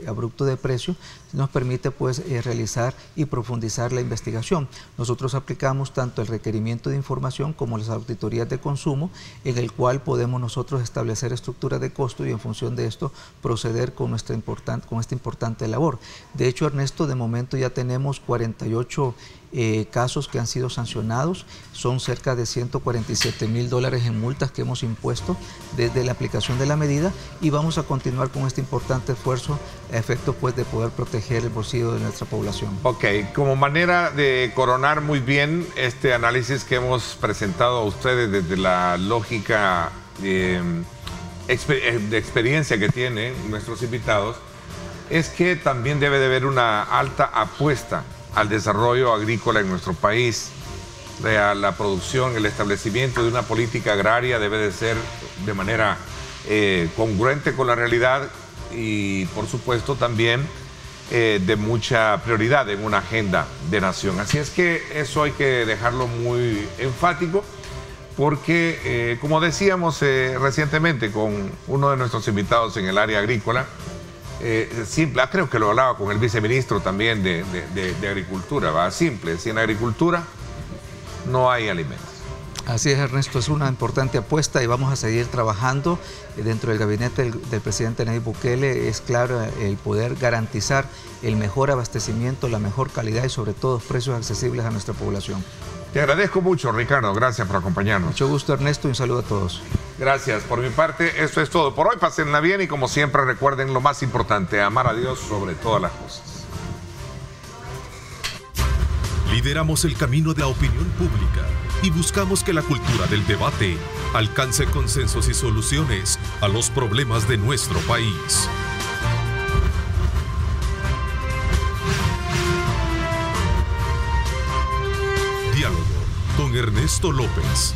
abrupto de precio nos permite pues realizar y profundizar la investigación. Nosotros aplicamos tanto el requerimiento de información como las auditorías de consumo, en el cual podemos nosotros establecer estructuras de costo y en función de esto proceder con esta importante labor. De hecho, Ernesto, de momento ya tenemos 48 casos que han sido sancionados, son cerca de $147,000 en multas que hemos impuesto desde la aplicación de la medida, y vamos a continuar con este importante esfuerzo a efecto pues de poder proteger el bolsillo de nuestra población. Ok, como manera de coronar muy bien este análisis que hemos presentado a ustedes desde la lógica de experiencia que tienen nuestros invitados, es que también debe de haber una alta apuesta al desarrollo agrícola en nuestro país. La producción, el establecimiento de una política agraria debe de ser de manera congruente con la realidad y por supuesto también de mucha prioridad en una agenda de nación. Así es que eso hay que dejarlo muy enfático, porque como decíamos recientemente con uno de nuestros invitados en el área agrícola, simple, creo que lo hablaba con el viceministro también de Agricultura, ¿va? Simple, sin agricultura no hay alimentos. Así es, Ernesto, es una importante apuesta y vamos a seguir trabajando dentro del gabinete del presidente Nayib Bukele. Es claro el poder garantizar el mejor abastecimiento, la mejor calidad y sobre todo precios accesibles a nuestra población. Te agradezco mucho, Ricardo, gracias por acompañarnos. Mucho gusto, Ernesto, y un saludo a todos. Gracias, por mi parte, esto es todo por hoy. Pásenla bien y como siempre recuerden lo más importante, amar a Dios sobre todas las cosas. Lideramos el camino de la opinión pública y buscamos que la cultura del debate alcance consensos y soluciones a los problemas de nuestro país. Diálogo con Ernesto López.